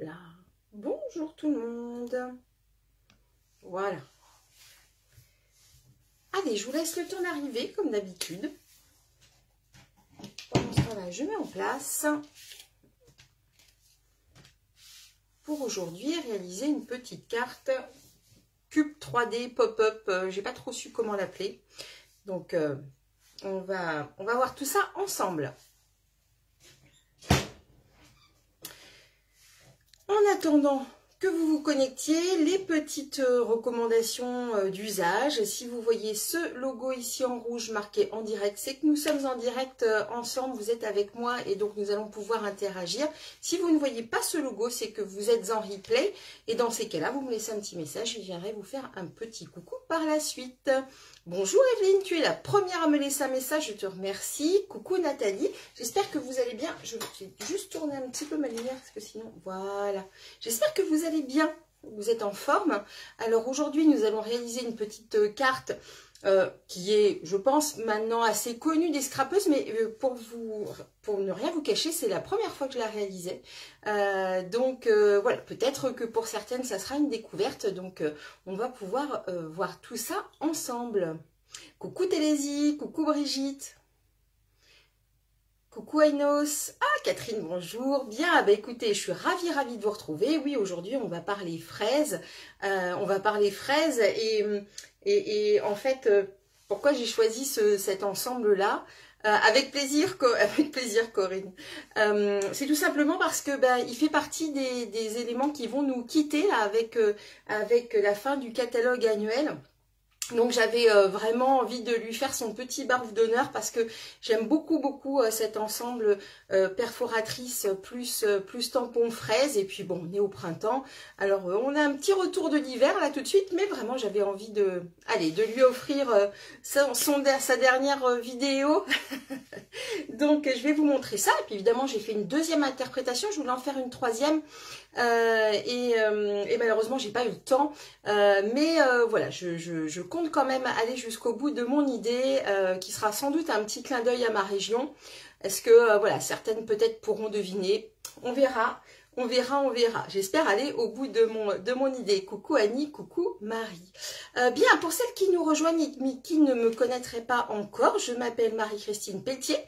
là. Bonjour tout le monde. Voilà. Allez, je vous laisse le temps d'arriver, comme d'habitude. Pendant ce temps-là, je mets en place pour aujourd'hui réaliser une petite carte cube 3D pop-up. J'ai pas trop su comment l'appeler. Donc, on va voir tout ça ensemble. En attendant que vous vous connectiez, les petites recommandations d'usage. Si vous voyez ce logo ici en rouge marqué en direct, c'est que nous sommes en direct ensemble, vous êtes avec moi et donc nous allons pouvoir interagir. Si vous ne voyez pas ce logo, c'est que vous êtes en replay et dans ces cas-là, vous me laissez un petit message et je viendrai vous faire un petit coucou par la suite. Bonjour Evelyne, tu es la première à me laisser un message, je te remercie. Coucou Nathalie, j'espère que vous allez bien. Je vais juste tourner un petit peu ma lumière parce que sinon, voilà. J'espère que vous allez bien, vous êtes en forme. Alors aujourd'hui, nous allons réaliser une petite carte qui est, je pense, maintenant assez connue des scrapeuses, mais pour ne rien vous cacher, c'est la première fois que je la réalisais. Donc voilà, peut-être que pour certaines, ça sera une découverte. Donc on va pouvoir voir tout ça ensemble. Coucou Télésie, coucou Brigitte. Coucou Ainos. Ah Catherine, bonjour. Bien, bah écoutez, je suis ravie de vous retrouver. Oui, aujourd'hui, on va parler fraises. Et en fait, pourquoi j'ai choisi cet ensemble-là avec plaisir Corinne. C'est tout simplement parce que il fait partie des éléments qui vont nous quitter là, avec la fin du catalogue annuel. Donc j'avais vraiment envie de lui faire son petit barbe d'honneur parce que j'aime beaucoup cet ensemble perforatrice plus tampon fraise. Et puis bon, on est au printemps, alors on a un petit retour de l'hiver là tout de suite, mais vraiment j'avais envie de lui offrir sa dernière vidéo. Donc je vais vous montrer ça. Et puis évidemment j'ai fait une deuxième interprétation, je voulais en faire une troisième. Et malheureusement j'ai pas eu le temps, mais voilà, je compte quand même aller jusqu'au bout de mon idée, qui sera sans doute un petit clin d'œil à ma région. Est-ce que voilà, certaines peut-être pourront deviner, on verra. J'espère aller au bout de mon idée. Coucou Annie, coucou Marie. Bien, pour celles qui nous rejoignent mais qui ne me connaîtraient pas encore, je m'appelle Marie-Christine Pelletier.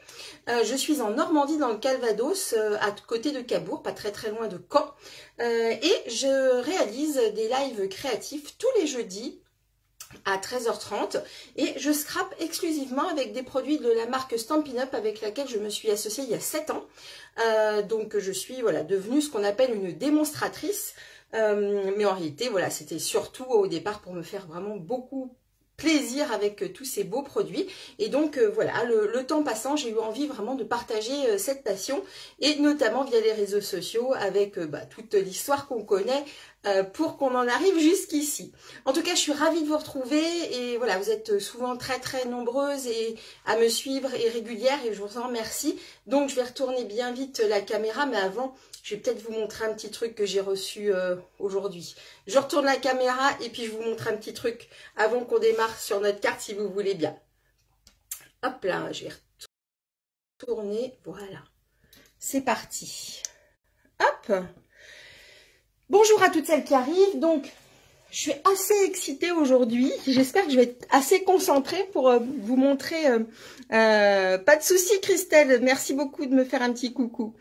Je suis en Normandie dans le Calvados, à côté de Cabourg, pas très loin de Caen. Et je réalise des lives créatifs tous les jeudis à 13h30 et je scrape exclusivement avec des produits de la marque Stampin' Up avec laquelle je me suis associée il y a 7 ans. Donc je suis voilà, devenue ce qu'on appelle une démonstratrice, mais en réalité voilà, c'était surtout au départ pour me faire vraiment beaucoup plaisir avec tous ces beaux produits. Et donc voilà, le temps passant, j'ai eu envie vraiment de partager cette passion et notamment via les réseaux sociaux avec toute l'histoire qu'on connaît pour qu'on en arrive jusqu'ici. En tout cas, je suis ravie de vous retrouver et voilà, vous êtes souvent très nombreuses et à me suivre et régulières et je vous en remercie. Donc je vais retourner bien vite la caméra, mais avant, je vais peut-être vous montrer un petit truc que j'ai reçu aujourd'hui. Je retourne la caméra et puis je vous montre un petit truc avant qu'on démarre sur notre carte si vous voulez bien. Hop là, je vais retourner. Voilà, c'est parti. Hop. Bonjour à toutes celles qui arrivent. Donc, je suis assez excitée aujourd'hui. J'espère que je vais être assez concentrée pour vous montrer. Pas de souci, Christelle. Merci beaucoup de me faire un petit coucou.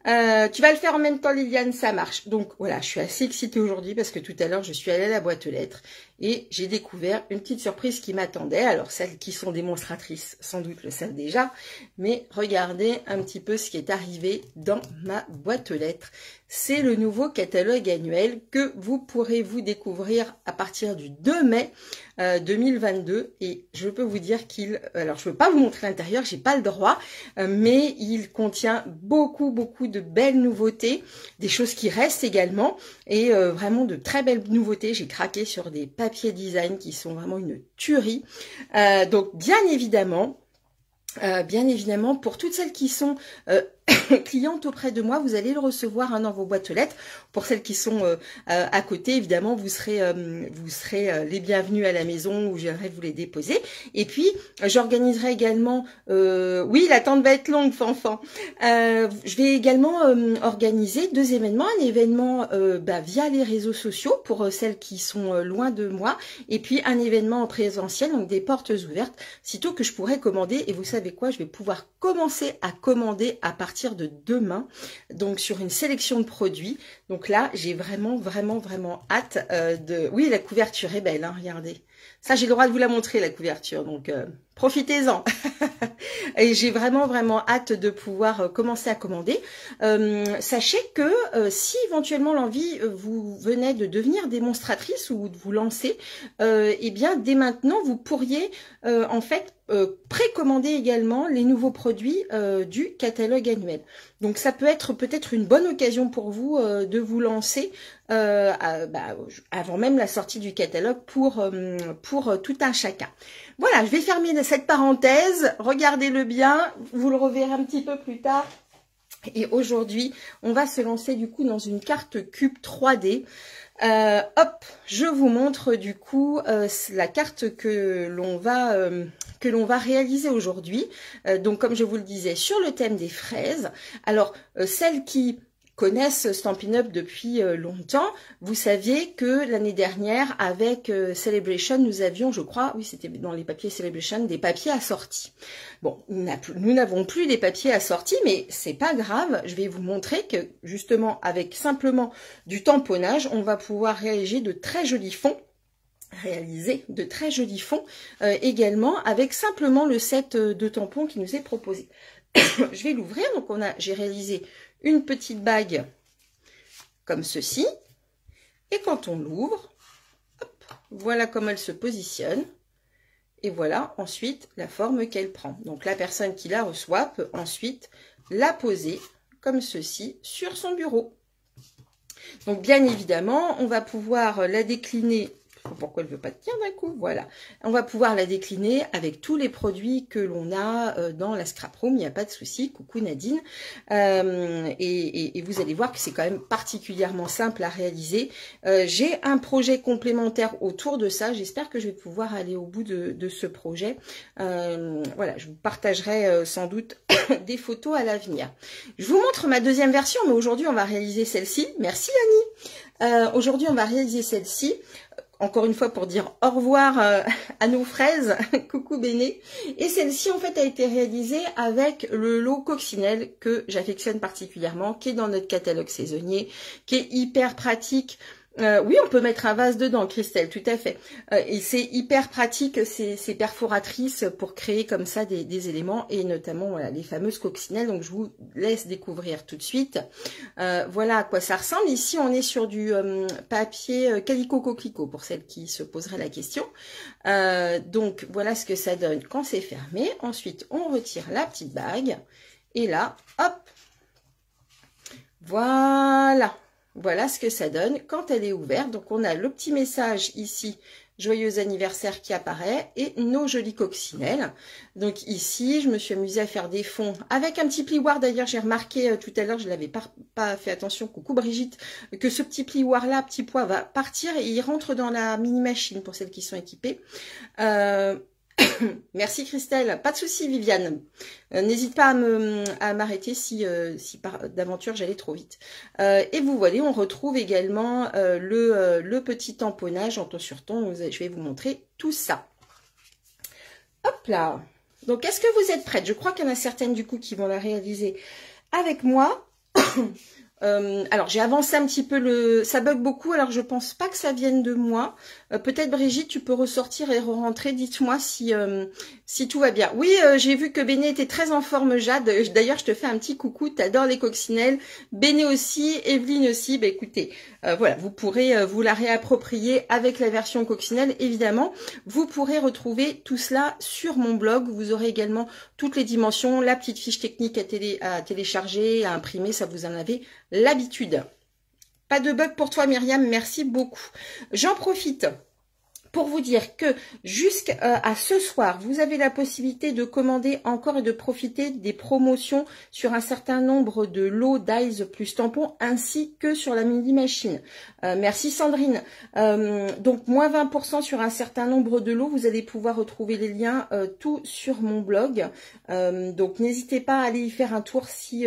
Tu vas le faire en même temps, Liliane, ça marche. Donc voilà, je suis assez excitée aujourd'hui parce que tout à l'heure, je suis allée à la boîte aux lettres et j'ai découvert une petite surprise qui m'attendait. Alors, celles qui sont démonstratrices, sans doute le savent déjà. Mais regardez un petit peu ce qui est arrivé dans ma boîte aux lettres. C'est le nouveau catalogue annuel que vous pourrez vous découvrir à partir du 2 mai 2022 et je peux vous dire alors je peux pas vous montrer l'intérieur, j'ai pas le droit, mais il contient beaucoup de belles nouveautés, des choses qui restent également et vraiment de très belles nouveautés. J'ai craqué sur des papiers design qui sont vraiment une tuerie. Donc bien évidemment, pour toutes celles qui sont cliente auprès de moi, vous allez le recevoir dans vos boîtes aux lettres. Pour celles qui sont à côté, évidemment, vous serez les bienvenus à la maison où j'irai vous les déposer. Et puis, j'organiserai également, oui, l'attente va être longue, Fanfan. Je vais également organiser 2 événements. Un événement via les réseaux sociaux pour celles qui sont loin de moi. Et puis, un événement en présentiel, donc des portes ouvertes, sitôt que je pourrai commander. Et vous savez quoi, je vais pouvoir commencer à commander à partir de demain, donc sur une sélection de produits. Donc là, j'ai vraiment hâte de... Oui, la couverture est belle, hein, regardez. Ça, j'ai le droit de vous la montrer, la couverture, donc profitez-en. Et j'ai vraiment hâte de pouvoir commencer à commander. Sachez que si éventuellement l'envie vous venait de devenir démonstratrice ou de vous lancer, eh bien, dès maintenant, vous pourriez en fait précommander également les nouveaux produits du catalogue annuel. Donc ça peut être peut-être une bonne occasion pour vous de vous lancer avant même la sortie du catalogue pour tout un chacun. Voilà, je vais fermer cette parenthèse, regardez-le bien, vous le reverrez un petit peu plus tard. Et aujourd'hui, on va se lancer du coup dans une carte cube 3D. Hop, je vous montre du coup la carte que l'on va réaliser aujourd'hui. Donc comme je vous le disais, sur le thème des fraises. Alors, celles qui connaissent Stampin' Up depuis longtemps, vous saviez que l'année dernière, avec Celebration, nous avions, je crois, oui, c'était dans les papiers Celebration, des papiers assortis. Bon, nous n'avons plus les papiers assortis, mais c'est pas grave. Je vais vous montrer que, justement, avec simplement du tamponnage, on va pouvoir réaliser de très jolis fonds. Également avec simplement le set de tampons qui nous est proposé. Je vais l'ouvrir. Donc j'ai réalisé une petite bague comme ceci. Et quand on l'ouvre, voilà comment elle se positionne. Et voilà ensuite la forme qu'elle prend. Donc la personne qui la reçoit peut ensuite la poser comme ceci sur son bureau. Donc bien évidemment, on va pouvoir la décliner. Pourquoi elle ne veut pas tenir d'un coup? Voilà. On va pouvoir la décliner avec tous les produits que l'on a dans la scrap room. Il n'y a pas de souci. Coucou Nadine. Et vous allez voir que c'est quand même particulièrement simple à réaliser. J'ai un projet complémentaire autour de ça. J'espère que je vais pouvoir aller au bout de ce projet. Voilà, je vous partagerai sans doute des photos à l'avenir. Je vous montre ma deuxième version, mais aujourd'hui on va réaliser celle-ci. Merci Annie. Aujourd'hui on va réaliser celle-ci. Encore une fois pour dire au revoir à nos fraises, coucou Béné. Et celle-ci en fait a été réalisée avec le lot coccinelle que j'affectionne particulièrement, qui est dans notre catalogue saisonnier, qui est hyper pratique. Oui, on peut mettre un vase dedans, Christelle, tout à fait. Et c'est hyper pratique, ces perforatrices pour créer comme ça des éléments, et notamment voilà, les fameuses coccinelles. Donc je vous laisse découvrir tout de suite. Voilà à quoi ça ressemble. Ici, on est sur du papier calico coquelicot, pour celles qui se poseraient la question. Donc voilà ce que ça donne quand c'est fermé. Ensuite, on retire la petite bague. Et là, hop, voilà. Voilà ce que ça donne quand elle est ouverte. Donc, on a le petit message ici, joyeux anniversaire qui apparaît et nos jolies coccinelles. Donc ici, je me suis amusée à faire des fonds avec un petit plioir. D'ailleurs, j'ai remarqué tout à l'heure, je n'avais pas fait attention, coucou Brigitte, que ce petit plioir-là, petit pois, va partir et il rentre dans la mini-machine pour celles qui sont équipées. Merci Christelle, pas de souci Viviane. N'hésite pas à m'arrêter si par d'aventure j'allais trop vite. Et vous voyez, on retrouve également le petit tamponnage en ton sur ton. Je vais vous montrer tout ça. Hop là. Donc est-ce que vous êtes prêtes? Je crois qu'il y en a certaines du coup qui vont la réaliser avec moi. Alors j'ai avancé un petit peu ça bug beaucoup, alors je pense pas que ça vienne de moi. Peut-être Brigitte, tu peux ressortir et re-rentrer. Dites-moi si tout va bien. Oui, j'ai vu que Béné était très en forme, Jade. D'ailleurs, je te fais un petit coucou. T'adores les coccinelles. Béné aussi, Evelyne aussi. Bah écoutez, voilà, vous pourrez vous la réapproprier avec la version coccinelle, évidemment. Vous pourrez retrouver tout cela sur mon blog. Vous aurez également toutes les dimensions, la petite fiche technique à télécharger, à imprimer. Ça, vous en avez l'habitude. Pas de bug pour toi Myriam, merci beaucoup. J'en profite pour vous dire que jusqu'à ce soir, vous avez la possibilité de commander encore et de profiter des promotions sur un certain nombre de lots d'Eyes plus tampons ainsi que sur la mini machine. Merci Sandrine. Donc moins 20% sur un certain nombre de lots. Vous allez pouvoir retrouver les liens tout sur mon blog. Donc n'hésitez pas à aller y faire un tour si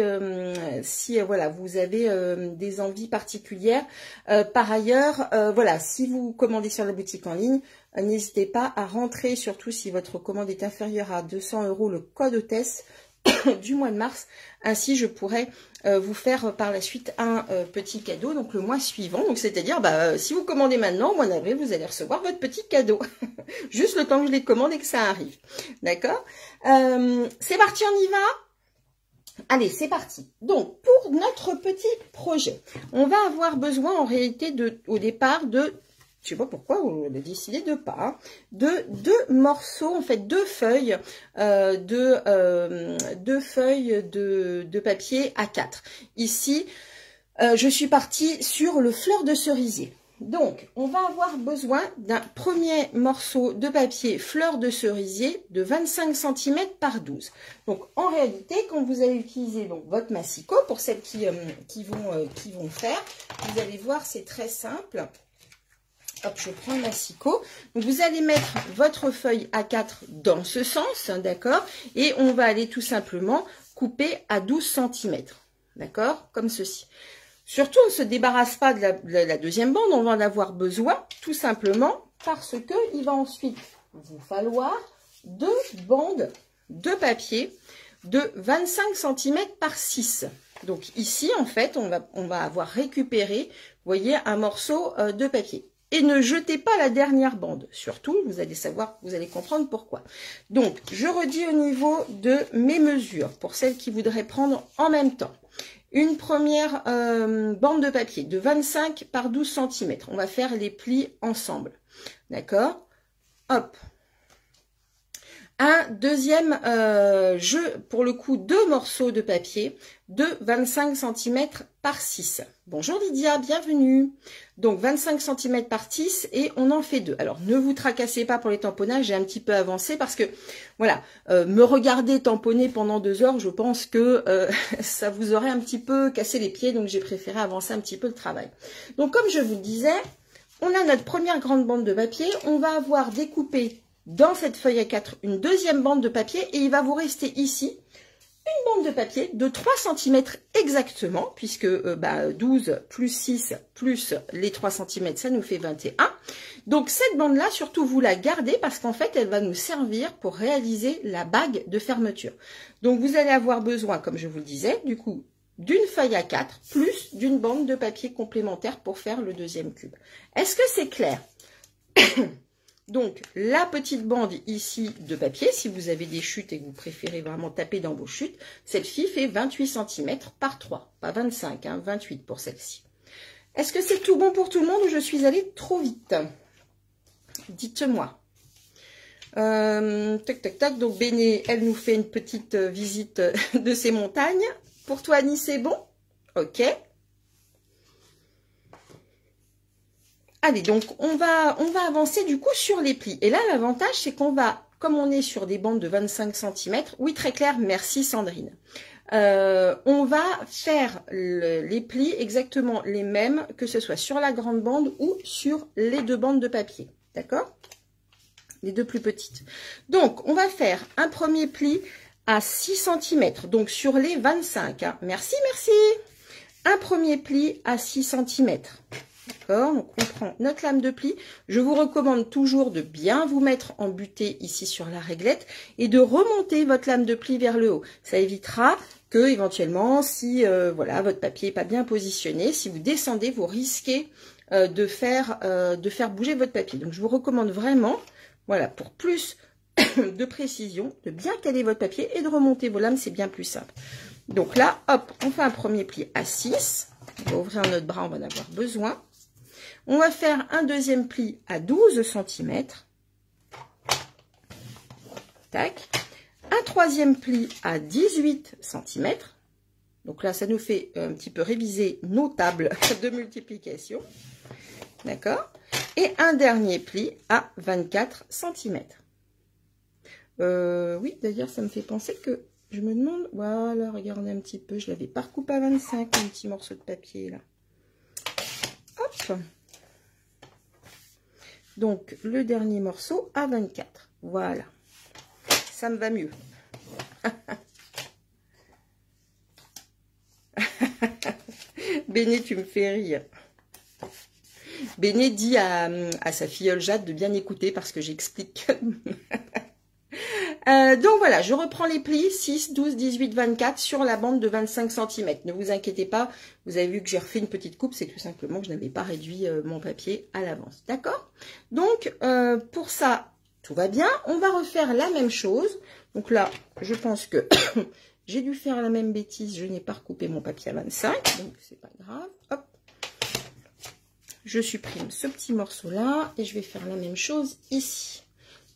voilà, vous avez des envies particulières. Par ailleurs, voilà, si vous commandez sur la boutique en ligne, n'hésitez pas à rentrer, surtout si votre commande est inférieure à 200 €, le code hôtesse du mois de mars. Ainsi, je pourrais vous faire par la suite un petit cadeau, donc le mois suivant. Donc, c'est-à-dire, si vous commandez maintenant, au mois d'avril, vous allez recevoir votre petit cadeau. Juste le temps que je les commande et que ça arrive. D'accord? C'est parti, on y va? Allez, c'est parti. Donc, pour notre petit projet, on va avoir besoin en réalité au départ de, je sais pas pourquoi on a décidé de pas, hein, de 2 morceaux, en fait 2 feuilles, deux feuilles de papier A4. Ici, je suis partie sur le fleur de cerisier. Donc, on va avoir besoin d'un premier morceau de papier fleur de cerisier de 25 cm par 12. Donc, en réalité, quand vous allez utiliser donc, votre massicot, pour celles qui vont faire, vous allez voir, c'est très simple. Hop, je prends le massicot. Donc, vous allez mettre votre feuille A4 dans ce sens, d'accord? Et on va aller tout simplement couper à 12 cm, d'accord? Comme ceci. Surtout, on ne se débarrasse pas de la deuxième bande, on va en avoir besoin, tout simplement, parce que il va ensuite vous falloir 2 bandes de papier de 25 cm par 6. Donc ici, en fait, on va avoir récupéré, vous voyez, un morceau de papier. Et ne jetez pas la dernière bande. Surtout, vous allez savoir, vous allez comprendre pourquoi. Donc, je redis au niveau de mes mesures, pour celles qui voudraient prendre en même temps. Une première bande de papier de 25 par 12 cm. On va faire les plis ensemble. D'accord? Hop. Un deuxième pour le coup, 2 morceaux de papier de 25 cm par 6. Bonjour Lydia, bienvenue. Donc 25 cm par 6 et on en fait 2. Alors ne vous tracassez pas pour les tamponnages, j'ai un petit peu avancé parce que voilà, me regarder tamponner pendant 2 heures, je pense que ça vous aurait un petit peu cassé les pieds, donc j'ai préféré avancer un petit peu le travail. Donc comme je vous le disais, on a notre première grande bande de papier, on va avoir découpé dans cette feuille A4 une deuxième bande de papier et il va vous rester ici une bande de papier de 3 cm exactement, puisque 12 plus 6 plus les 3 cm, ça nous fait 21. Donc cette bande-là, surtout vous la gardez parce qu'en fait, elle va nous servir pour réaliser la bague de fermeture. Donc vous allez avoir besoin, comme je vous le disais, du coup, d'une feuille A4 plus d'une bande de papier complémentaire pour faire le deuxième cube. Est-ce que c'est clair? Donc, la petite bande ici de papier, si vous avez des chutes et que vous préférez vraiment taper dans vos chutes, celle-ci fait 28 cm par 3. Pas 25, hein, 28 pour celle-ci. Est-ce que c'est tout bon pour tout le monde ou je suis allée trop vite? Dites-moi. Tac, tac, tac. Donc, Béné, elle nous fait une petite visite de ces montagnes. Pour toi, Annie, c'est bon? Ok. Allez, donc on va avancer du coup sur les plis. Et là, l'avantage, c'est qu'on va, comme on est sur des bandes de 25 cm, oui, très clair, merci Sandrine. On va faire les plis exactement les mêmes, que ce soit sur la grande bande ou sur les 2 bandes de papier. D'accord? Les 2 plus petites. Donc, on va faire un premier pli à 6 cm, donc sur les 25. Hein. Merci, merci. Un premier pli à 6 cm. D'accord, donc on prend notre lame de pli. Je vous recommande toujours de bien vous mettre en butée ici sur la réglette et de remonter votre lame de pli vers le haut. Ça évitera que éventuellement, si voilà, votre papier n'est pas bien positionné, si vous descendez, vous risquez de faire bouger votre papier. Donc je vous recommande vraiment, voilà, pour plus de précision, de bien caler votre papier et de remonter vos lames, c'est bien plus simple. Donc là, hop, on fait un premier pli à 6. On va ouvrir notre bras, on va en avoir besoin. On va faire un deuxième pli à 12 cm. Tac. Un troisième pli à 18 cm. Donc là, ça nous fait un petit peu réviser nos tables de multiplication. D'accord. Et un dernier pli à 24 cm. Oui, d'ailleurs, ça me fait penser que je me demande... Voilà, regardez un petit peu. Je l'avais pas recoupé à 25, un petit morceau de papier, là. Hop. Donc, le dernier morceau à 24. Voilà. Ça me va mieux. Béné, tu me fais rire. Béné dit à sa filleule Jade de bien écouter parce que j'explique. Donc voilà, je reprends les plis 6, 12, 18, 24 sur la bande de 25 cm. Ne vous inquiétez pas, vous avez vu que j'ai refait une petite coupe, c'est tout simplement que je n'avais pas réduit mon papier à l'avance. D'accord? Donc pour ça, tout va bien. On va refaire la même chose. Donc là, je pense que j'ai dû faire la même bêtise. Je n'ai pas recoupé mon papier à 25, donc c'est pas grave. Hop. Je supprime ce petit morceau-là et je vais faire la même chose ici.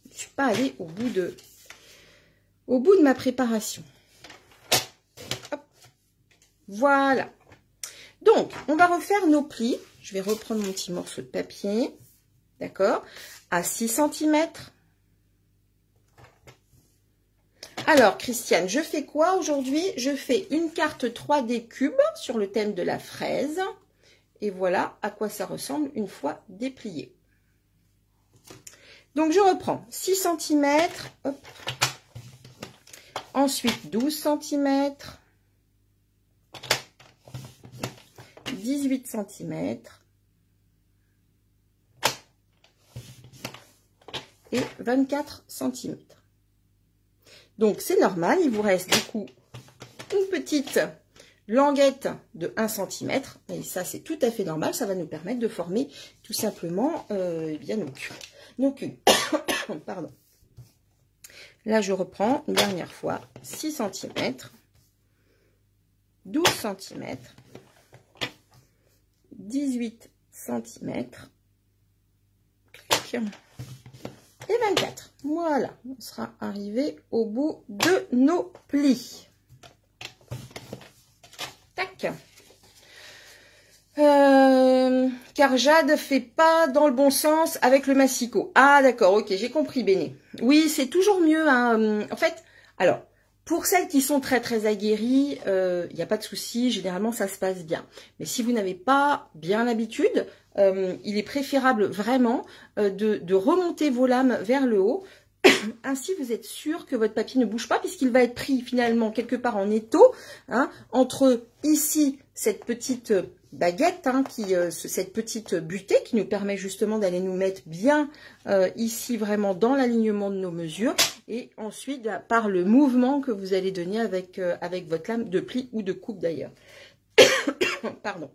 Je ne suis pas allée au bout de ma préparation. Hop. Voilà. Donc, on va refaire nos plis. Je vais reprendre mon petit morceau de papier. D'accord? À 6 cm. Alors, Christiane, je fais quoi aujourd'hui? Je fais une carte 3D cube sur le thème de la fraise. Et voilà à quoi ça ressemble une fois déplié. Donc, je reprends 6 cm. Hop. Ensuite, 12 cm. 18 cm. Et 24 cm. Donc, c'est normal. Il vous reste du coup une petite languette de 1 cm. Et ça, c'est tout à fait normal. Ça va nous permettre de former tout simplement bien nos culs. Pardon. Là, je reprends une dernière fois 6 cm, 12 cm, 18 cm et 24. Voilà, on sera arrivé au bout de nos plis. Tac. Car Jade fait pas dans le bon sens avec le massicot. Ah d'accord, ok, j'ai compris Béné. Oui, c'est toujours mieux. Hein. En fait, alors, pour celles qui sont très très aguerries, il n'y a pas de souci, généralement ça se passe bien. Mais si vous n'avez pas bien l'habitude, il est préférable vraiment de remonter vos lames vers le haut. Ainsi, vous êtes sûr que votre papier ne bouge pas puisqu'il va être pris finalement quelque part en étau, hein, entre ici cette petite baguette, hein, cette petite butée qui nous permet justement d'aller nous mettre bien ici vraiment dans l'alignement de nos mesures et ensuite par le mouvement que vous allez donner avec votre lame de pli ou de coupe d'ailleurs. Pardon.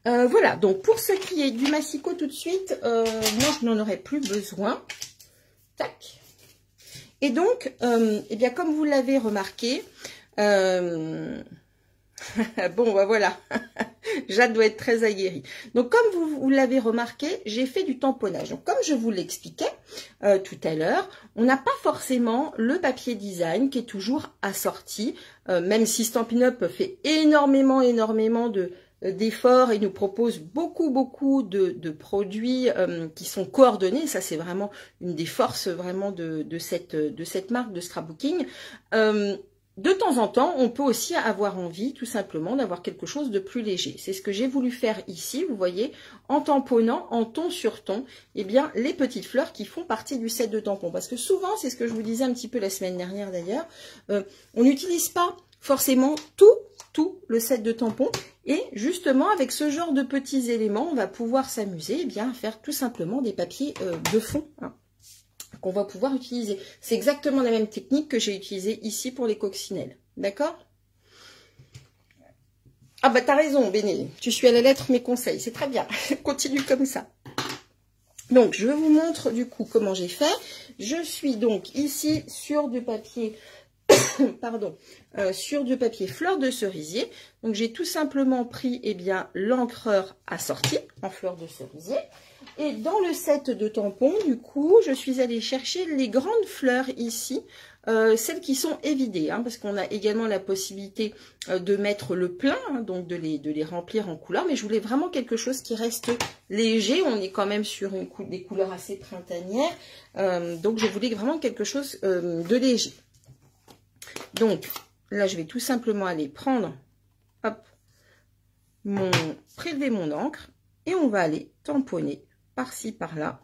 Voilà, donc pour ce qui est du massicot tout de suite, moi je n'en aurais plus besoin. Tac. Et donc, eh bien, comme vous l'avez remarqué, bon, bah voilà, Jade doit être très aguerrie. Donc, comme vous l'avez remarqué, j'ai fait du tamponnage. Donc, comme je vous l'expliquais tout à l'heure, on n'a pas forcément le papier design qui est toujours assorti, même si Stampin' Up fait énormément d'efforts et nous propose beaucoup de produits qui sont coordonnés. Ça, c'est vraiment une des forces vraiment de cette marque de scrapbooking. De temps en temps, on peut aussi avoir envie tout simplement d'avoir quelque chose de plus léger. C'est ce que j'ai voulu faire ici, vous voyez, en tamponnant en ton sur ton, eh bien, les petites fleurs qui font partie du set de tampons. Parce que souvent, c'est ce que je vous disais un petit peu la semaine dernière d'ailleurs, on n'utilise pas forcément tout le set de tampons. Et justement, avec ce genre de petits éléments, on va pouvoir s'amuser eh bien à faire tout simplement des papiers de fond, hein, qu'on va pouvoir utiliser. C'est exactement la même technique que j'ai utilisée ici pour les coccinelles. D'accord? Ah bah t'as raison, Béné. Tu suis à la lettre mes conseils. C'est très bien. Continue comme ça. Donc, je vous montre du coup comment j'ai fait. Je suis donc ici sur du papier... pardon, sur du papier fleur de cerisier. Donc j'ai tout simplement pris eh bien l'encreur assorti en fleur de cerisier. Et dans le set de tampons, du coup, je suis allée chercher les grandes fleurs ici celles qui sont évidées, hein, parce qu'on a également la possibilité de mettre le plein, hein, donc de les remplir en couleur, mais je voulais vraiment quelque chose qui reste léger. On est quand même sur des couleurs assez printanières, donc je voulais vraiment quelque chose de léger. Donc là, je vais tout simplement aller prendre, hop, prélever mon encre, et on va aller tamponner par-ci, par-là.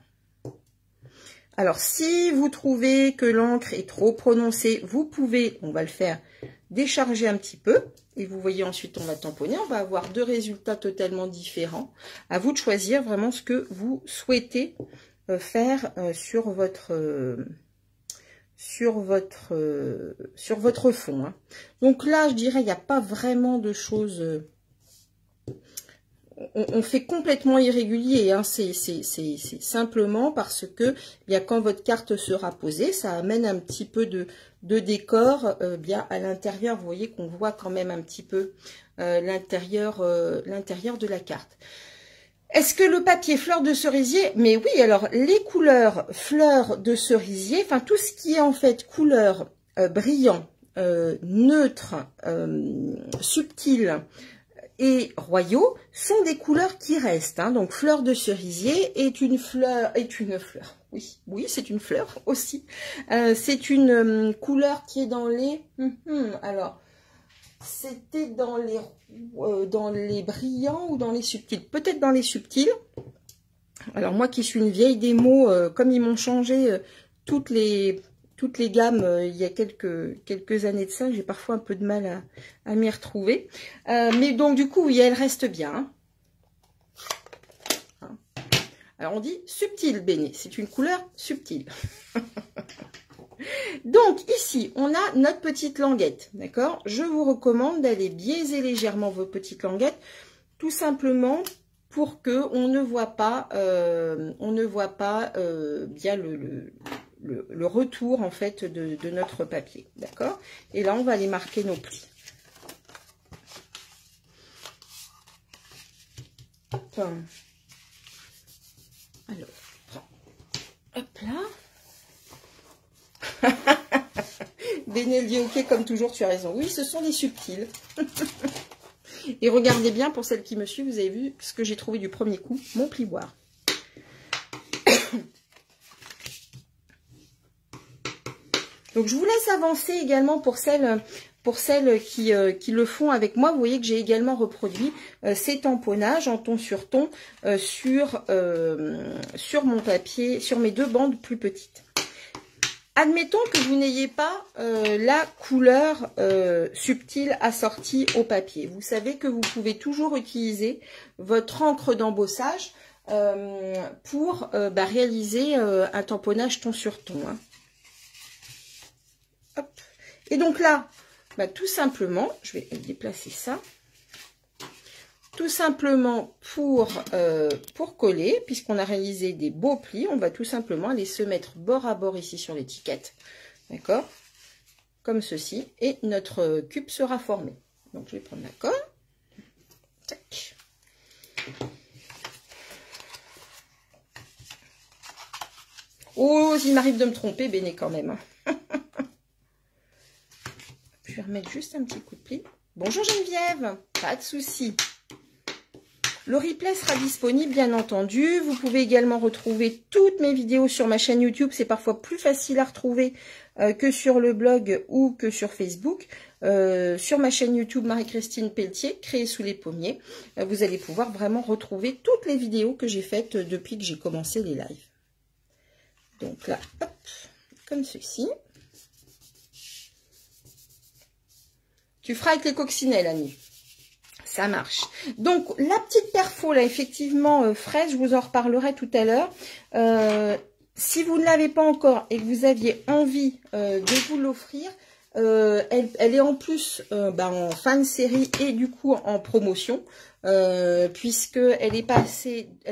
Alors, si vous trouvez que l'encre est trop prononcée, vous pouvez, on va le faire, décharger un petit peu. Et vous voyez, ensuite, on va tamponner. On va avoir deux résultats totalement différents. À vous de choisir vraiment ce que vous souhaitez faire sur votre fond. Hein. Donc là, je dirais, il n'y a pas vraiment de choses... On fait complètement irrégulier, hein. C'est simplement parce que bien quand votre carte sera posée, ça amène un petit peu de décor bien à l'intérieur. Vous voyez qu'on voit quand même un petit peu l'intérieur de la carte. Est-ce que le papier fleur de cerisier? Mais oui, alors les couleurs fleurs de cerisier, enfin tout ce qui est en fait couleur brillant, neutre, subtil et royaux sont des couleurs qui restent. Hein. Donc, fleur de cerisier est une fleur. Oui, c'est une fleur aussi. C'est une couleur qui est dans les... alors, c'était dans les brillants ou dans les subtils? Peut-être dans les subtils. Alors, moi qui suis une vieille des mots, comme ils m'ont changé toutes les gammes il y a quelques années de ça, j'ai parfois un peu de mal à m'y retrouver. Mais donc du coup, oui, elle reste bien. Hein. Alors on dit subtil, Béné, c'est une couleur subtile. Donc ici, on a notre petite languette, d'accord? Je vous recommande d'aller biaiser légèrement vos petites languettes, tout simplement pour que on ne voit pas bien le retour en fait de notre papier, d'accord? Et là, on va aller marquer nos plis. Hop. Alors, hop là. Béné dit ok, comme toujours, tu as raison. Oui, ce sont des subtils. Et regardez bien, pour celles qui me suivent, vous avez vu ce que j'ai trouvé du premier coup, mon plioir. Donc, je vous laisse avancer également pour celles qui le font avec moi. Vous voyez que j'ai également reproduit ces tamponnages en ton sur ton sur mon papier, sur mes deux bandes plus petites. Admettons que vous n'ayez pas la couleur subtile assortie au papier. Vous savez que vous pouvez toujours utiliser votre encre d'embossage pour réaliser un tamponnage ton sur ton. Hein. Hop. Et donc là, tout simplement, je vais déplacer ça. Tout simplement pour coller, puisqu'on a réalisé des beaux plis, on va tout simplement aller se mettre bord à bord ici sur l'étiquette. D'accord? Comme ceci. Et notre cube sera formé. Donc je vais prendre la colle. Tac. Oh, il m'arrive de me tromper, Béné, quand même. Je vais remettre juste un petit coup de pli. Bonjour Geneviève, pas de souci. Le replay sera disponible, bien entendu. Vous pouvez également retrouver toutes mes vidéos sur ma chaîne YouTube. C'est parfois plus facile à retrouver que sur le blog ou que sur Facebook. Sur ma chaîne YouTube Marie-Christine Pelletier, créée sous les pommiers, vous allez pouvoir vraiment retrouver toutes les vidéos que j'ai faites depuis que j'ai commencé les lives. Donc là, hop, comme ceci. Tu feras avec les coccinelles, Annie. Ça marche. Donc, la petite perfo, là, effectivement, fraîche, je vous en reparlerai tout à l'heure. Si vous ne l'avez pas encore et que vous aviez envie de vous l'offrir, elle est en plus en fin de série et du coup en promotion. Puisque elles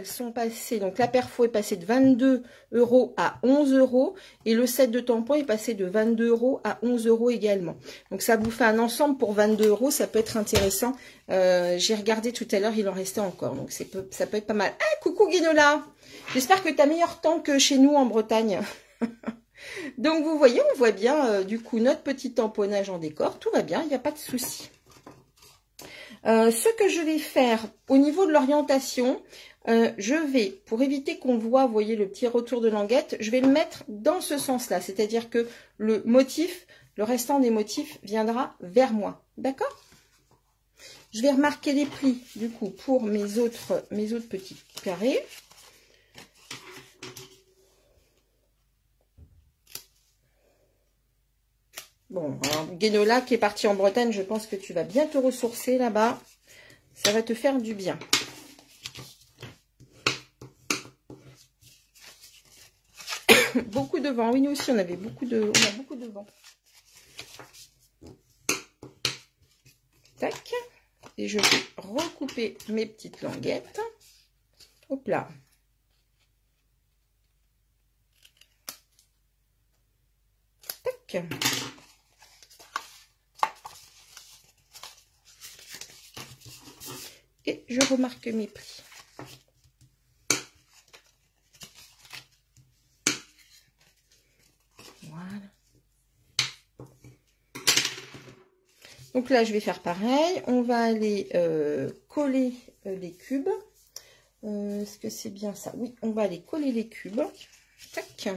sont passées, donc la perfo est passée de 22 € à 11 € et le set de tampons est passé de 22 € à 11 € également. Donc ça vous fait un ensemble pour 22 €, ça peut être intéressant. J'ai regardé tout à l'heure, il en restait encore, donc ça peut être pas mal. Ah, coucou Guinola, j'espère que tu as meilleur temps que chez nous en Bretagne. Donc, vous voyez, on voit bien, du coup, notre petit tamponnage en décor. Tout va bien, il n'y a pas de souci. Ce que je vais faire au niveau de l'orientation, je vais, pour éviter qu'on voit, vous voyez, le petit retour de languette, je vais le mettre dans ce sens-là. C'est-à-dire que le motif, le restant des motifs viendra vers moi. D'accord? Je vais remarquer les plis, du coup, pour mes autres petits carrés. Bon, alors, Guénola qui est parti en Bretagne, je pense que tu vas bien te ressourcer là-bas. Ça va te faire du bien. Beaucoup de vent. Oui, nous aussi, on a beaucoup de vent. Tac. Et je vais recouper mes petites languettes. Hop là. Tac. Et je remarque mes plis. Voilà. Donc là, je vais faire pareil. On va aller coller les cubes. Est-ce que c'est bien ça? Oui, on va aller coller les cubes. Tac.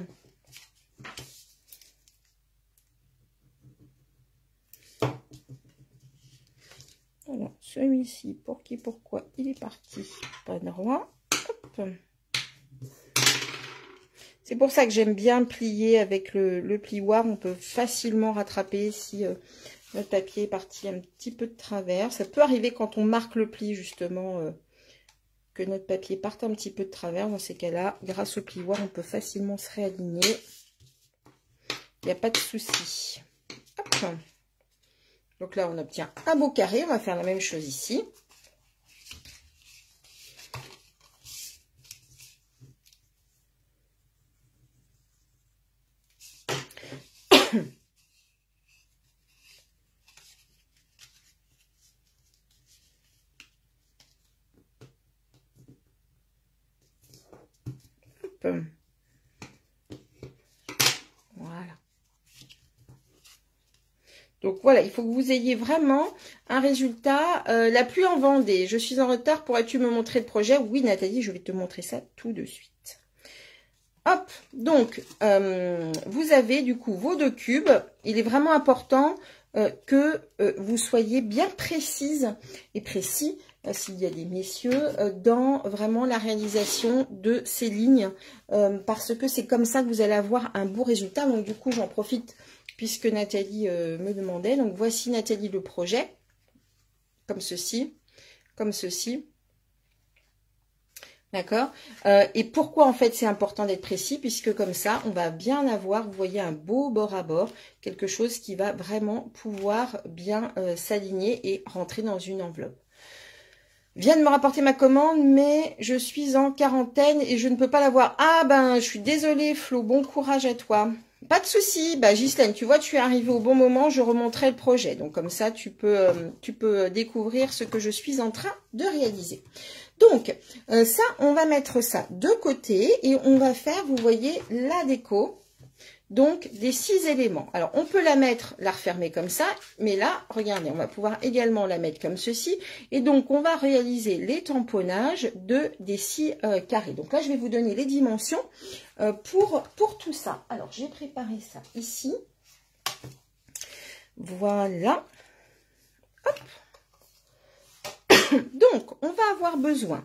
Alors, celui-ci, pour qui, pourquoi, il est parti pas droit. Hop. C'est pour ça que j'aime bien plier avec le plioir. On peut facilement rattraper si notre papier est parti un petit peu de travers. Ça peut arriver quand on marque le pli, justement, que notre papier parte un petit peu de travers. Dans ces cas-là, grâce au plioir, on peut facilement se réaligner. Il n'y a pas de souci. Hop. Donc là, on obtient un beau carré. On va faire la même chose ici. Hop. Voilà. Donc voilà, il faut que vous ayez vraiment un résultat. La pluie en Vendée, je suis en retard, pourrais-tu me montrer le projet? Oui Nathalie, je vais te montrer ça tout de suite. Hop, donc vous avez du coup vos deux cubes. Il est vraiment important que vous soyez bien précise et précis, s'il y a des messieurs, dans vraiment la réalisation de ces lignes, parce que c'est comme ça que vous allez avoir un beau résultat. Donc du coup, j'en profite puisque Nathalie me demandait. Donc voici Nathalie le projet, comme ceci, comme ceci. D'accord. Et pourquoi en fait c'est important d'être précis, puisque comme ça on va bien avoir, vous voyez, un beau bord à bord, quelque chose qui va vraiment pouvoir bien s'aligner et rentrer dans une enveloppe. Viens de me rapporter ma commande, mais je suis en quarantaine et je ne peux pas l'avoir. Ah ben je suis désolée Flo, bon courage à toi. Pas de souci. Bah Ghislaine, tu vois, tu es arrivée au bon moment, je remonterai le projet. Donc comme ça tu peux découvrir ce que je suis en train de réaliser. Donc, ça, on va mettre ça de côté et on va faire, vous voyez, la déco, donc des 6 éléments. Alors, on peut la mettre, la refermer comme ça, mais là, regardez, on va pouvoir également la mettre comme ceci. Et donc, on va réaliser les tamponnages des 6 carrés. Donc là, je vais vous donner les dimensions pour tout ça. Alors, j'ai préparé ça ici. Voilà. Hop. Donc, on va avoir besoin,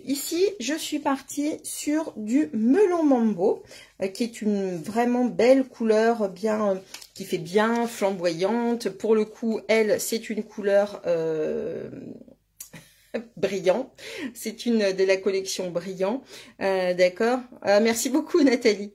ici, je suis partie sur du melon mambo, qui est une vraiment belle couleur, bien, qui fait bien flamboyante. Pour le coup, elle, c'est une couleur brillant. C'est une de la collection brillant. D'accord. Merci beaucoup, Nathalie.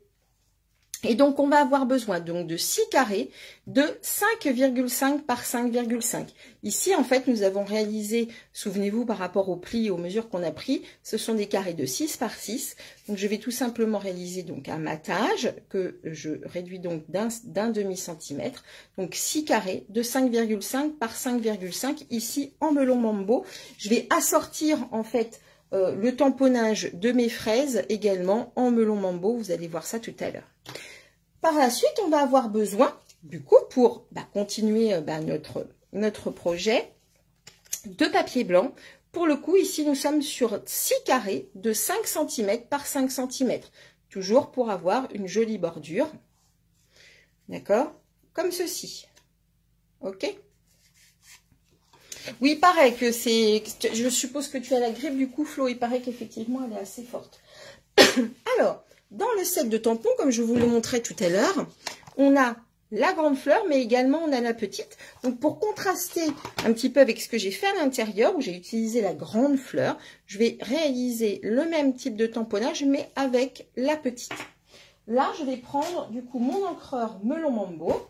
Et donc, on va avoir besoin donc de 6 carrés de 5,5 par 5,5. Ici, en fait, nous avons réalisé, souvenez-vous, par rapport au pli et aux mesures qu'on a pris, ce sont des carrés de 6 par 6. Donc, je vais tout simplement réaliser donc un matage que je réduis donc d'un demi-centimètre. Donc, 6 carrés de 5,5 par 5,5 ici en melon mambo. Je vais assortir, en fait, le tamponnage de mes fraises également en melon mambo. Vous allez voir ça tout à l'heure. Par la suite, on va avoir besoin, du coup, pour continuer notre projet, de papier blanc. Pour le coup, ici, nous sommes sur 6 carrés de 5 cm par 5 cm. Toujours pour avoir une jolie bordure. D'accord? Comme ceci. Ok? Oui, il paraît que c'est... Je suppose que tu as la grippe du coup, Flo. Il paraît qu'effectivement, elle est assez forte. Alors, dans le set de tampons, comme je vous le montrais tout à l'heure, on a la grande fleur, mais également on a la petite. Donc, pour contraster un petit peu avec ce que j'ai fait à l'intérieur, où j'ai utilisé la grande fleur, je vais réaliser le même type de tamponnage, mais avec la petite. Là, je vais prendre du coup mon encreur Melon Mambo.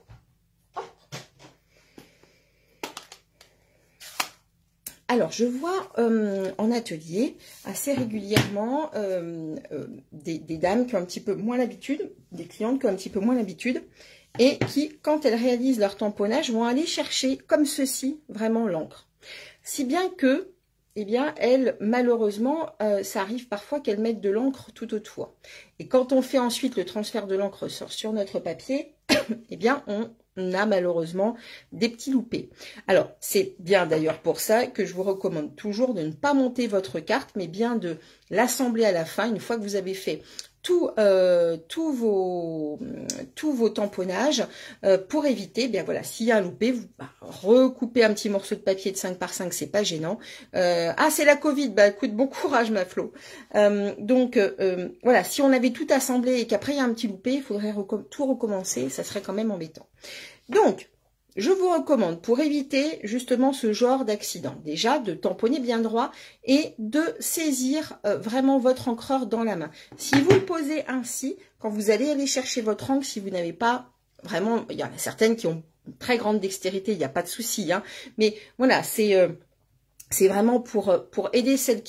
Alors, je vois en atelier assez régulièrement des dames qui ont un petit peu moins l'habitude, des clientes qui ont un petit peu moins l'habitude, et qui, quand elles réalisent leur tamponnage, vont aller chercher, comme ceci, vraiment l'encre. Si bien que, eh bien, elles, malheureusement, ça arrive parfois qu'elles mettent de l'encre tout autour. Et quand on fait ensuite le transfert de l'encre sur notre papier, eh bien, on a malheureusement des petits loupés. Alors, c'est bien d'ailleurs pour ça que je vous recommande toujours de ne pas monter votre carte, mais bien de l'assembler à la fin, une fois que vous avez fait tous vos tamponnages, pour éviter, bien voilà, s'il y a un loupé, vous recoupez un petit morceau de papier de 5 par 5, c'est pas gênant. Ah, c'est la Covid, bah écoute, bon courage ma Flo. Voilà, si on avait tout assemblé et qu'après il y a un petit loupé, il faudrait tout recommencer, ça serait quand même embêtant. Donc, je vous recommande, pour éviter justement ce genre d'accident, déjà de tamponner bien droit et de saisir vraiment votre encreur dans la main. Si vous le posez ainsi, quand vous allez aller chercher votre encre, si vous n'avez pas vraiment, il y en a certaines qui ont une très grande dextérité, il n'y a pas de souci, hein, mais voilà, c'est vraiment pour aider celles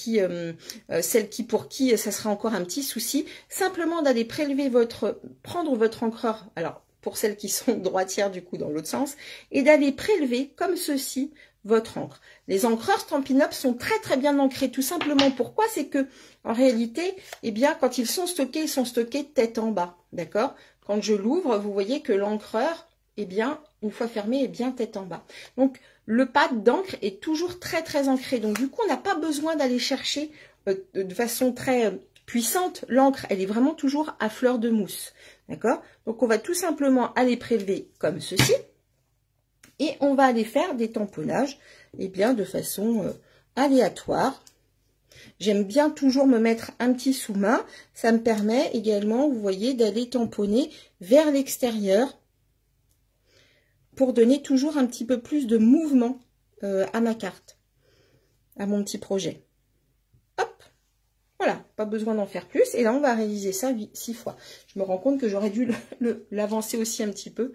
pour qui ça sera encore un petit souci, simplement d'aller prendre votre encreur, alors pour celles qui sont droitières du coup dans l'autre sens, et d'aller prélever comme ceci votre encre. Les encreurs Stampin' Up sont très très bien ancrés, tout simplement. Pourquoi? C'est que en réalité, eh bien, quand ils sont stockés tête en bas, d'accord? Quand je l'ouvre, vous voyez que l'encreur, eh bien, une fois fermé, est bien tête en bas. Donc, le pad d'encre est toujours très très ancré. Donc, du coup, on n'a pas besoin d'aller chercher de façon très puissante. L'encre, elle est vraiment toujours à fleur de mousse. D'accord? Donc, on va tout simplement aller prélever comme ceci. Et on va aller faire des tamponnages, eh bien, de façon aléatoire. J'aime bien toujours me mettre un petit sous-main. Ça me permet également, vous voyez, d'aller tamponner vers l'extérieur pour donner toujours un petit peu plus de mouvement à ma carte, à mon petit projet. Hop! Voilà, pas besoin d'en faire plus. Et là, on va réaliser ça 6 fois. Je me rends compte que j'aurais dû l'avancer aussi un petit peu.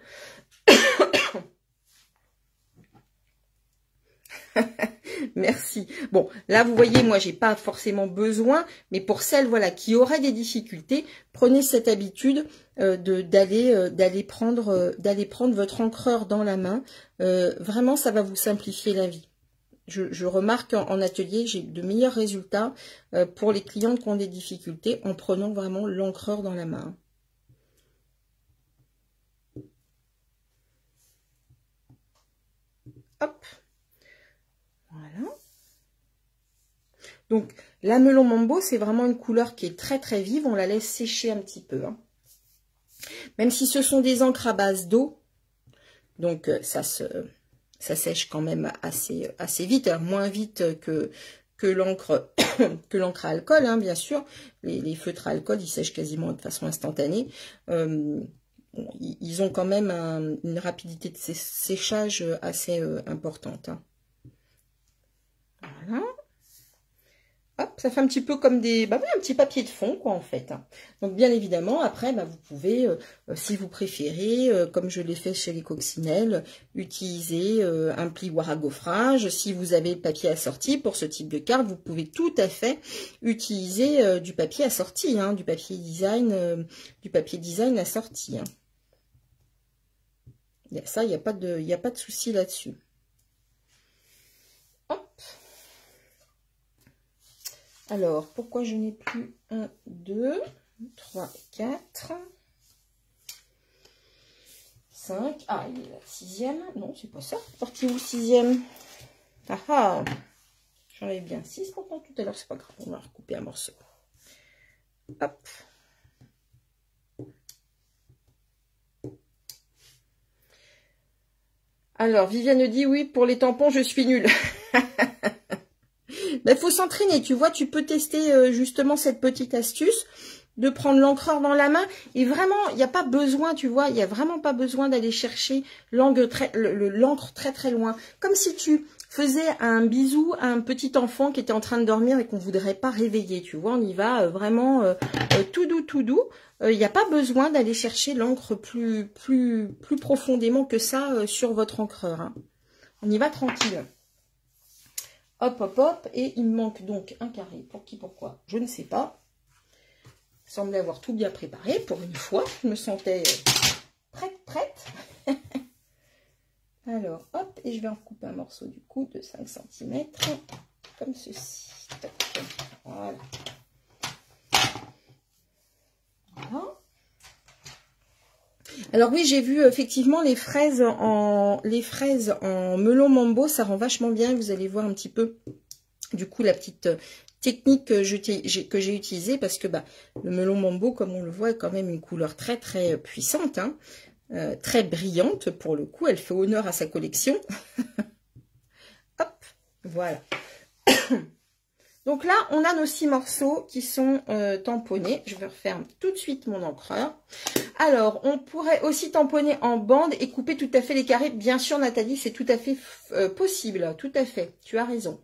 Merci. Bon, là, vous voyez, moi, j'ai pas forcément besoin, mais pour celles, voilà, qui auraient des difficultés, prenez cette habitude d'aller prendre votre encreur dans la main. Vraiment, ça va vous simplifier la vie. Je remarque en atelier, j'ai de meilleurs résultats pour les clientes qui ont des difficultés en prenant vraiment l'encreur dans la main. Hop. Voilà. Donc, la Melon Mambo, c'est vraiment une couleur qui est très très vive. On la laisse sécher un petit peu. Hein. Même si ce sont des encres à base d'eau, donc ça sèche quand même assez vite. Alors, moins vite que l'encre à alcool, hein, bien sûr. Les feutres à alcool, ils sèchent quasiment de façon instantanée. Ils ont quand même une rapidité de séchage assez importante. Hein. Voilà. Hop, ça fait un petit peu comme un petit papier de fond, quoi, en fait. Donc, bien évidemment, après, vous pouvez, si vous préférez, comme je l'ai fait chez les coccinelles, utiliser un plioir à gaufrage. Si vous avez le papier assorti pour ce type de carte, vous pouvez tout à fait utiliser du papier assorti, hein, du papier design assorti. Hein. Ça, il n'y a pas de souci là-dessus. Hop. Alors, pourquoi je n'ai plus 1, 2, 3, 4? 5. Ah, il est là, 6e. Non, c'est pas ça. Parti où, 6e? Ah ah. J'en avais bien 6 pourtant tout à l'heure. C'est pas grave, on va recouper un morceau. Hop. Alors, Viviane dit, oui, pour les tampons, je suis nulle. Il faut s'entraîner, tu vois, tu peux tester justement cette petite astuce de prendre l'encreur dans la main. Et vraiment, il n'y a pas besoin, tu vois, il n'y a vraiment pas besoin d'aller chercher l'encre très très loin. Comme si tu faisais un bisou à un petit enfant qui était en train de dormir et qu'on ne voudrait pas réveiller, tu vois. On y va vraiment tout doux, tout doux. Il n'y a pas besoin d'aller chercher l'encre plus profondément que ça sur votre encreur. Hein. On y va tranquille. Hop, hop, hop. Et il me manque donc un carré. Pour qui, pourquoi? Je ne sais pas. Il semblait avoir tout bien préparé pour une fois. Je me sentais prête. Alors, hop. Et je vais en couper un morceau du coup de 5 cm. Comme ceci. Voilà. Voilà. Alors oui, j'ai vu effectivement les fraises en melon mambo, ça rend vachement bien. Vous allez voir un petit peu du coup la petite technique que j'ai utilisée parce que le melon mambo, comme on le voit, est quand même une couleur très très puissante, hein, très brillante pour le coup. Elle fait honneur à sa collection. Hop, voilà. Donc là, on a nos 6 morceaux qui sont tamponnés. Je vais refaire tout de suite mon encreur. Alors, on pourrait aussi tamponner en bande et couper tout à fait les carrés. Bien sûr, Nathalie, c'est tout à fait possible. Tout à fait, tu as raison.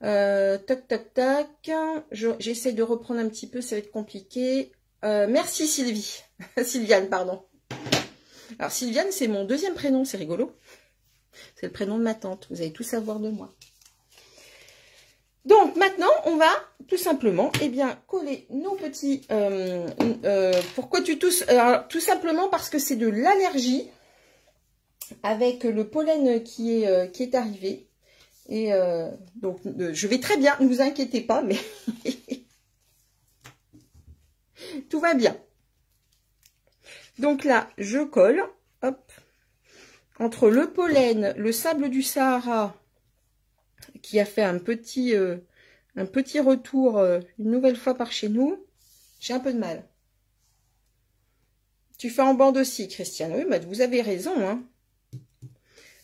Tac, tac, tac. J'essaie de reprendre un petit peu, ça va être compliqué. Merci Sylvie. Sylviane, pardon. Alors, Sylviane, c'est mon deuxième prénom, c'est rigolo. C'est le prénom de ma tante. Vous allez tout savoir de moi. Donc maintenant, on va tout simplement coller nos petits... pourquoi tu tousses? Alors, tout simplement parce que c'est de l'allergie avec le pollen qui est arrivé. Et donc, je vais très bien, ne vous inquiétez pas, mais tout va bien. Donc là, je colle, hop, entre le pollen, le sable du Sahara, qui a fait un petit retour une nouvelle fois par chez nous. J'ai un peu de mal. Tu fais en bande aussi, Christiane. Oui, vous avez raison. Hein.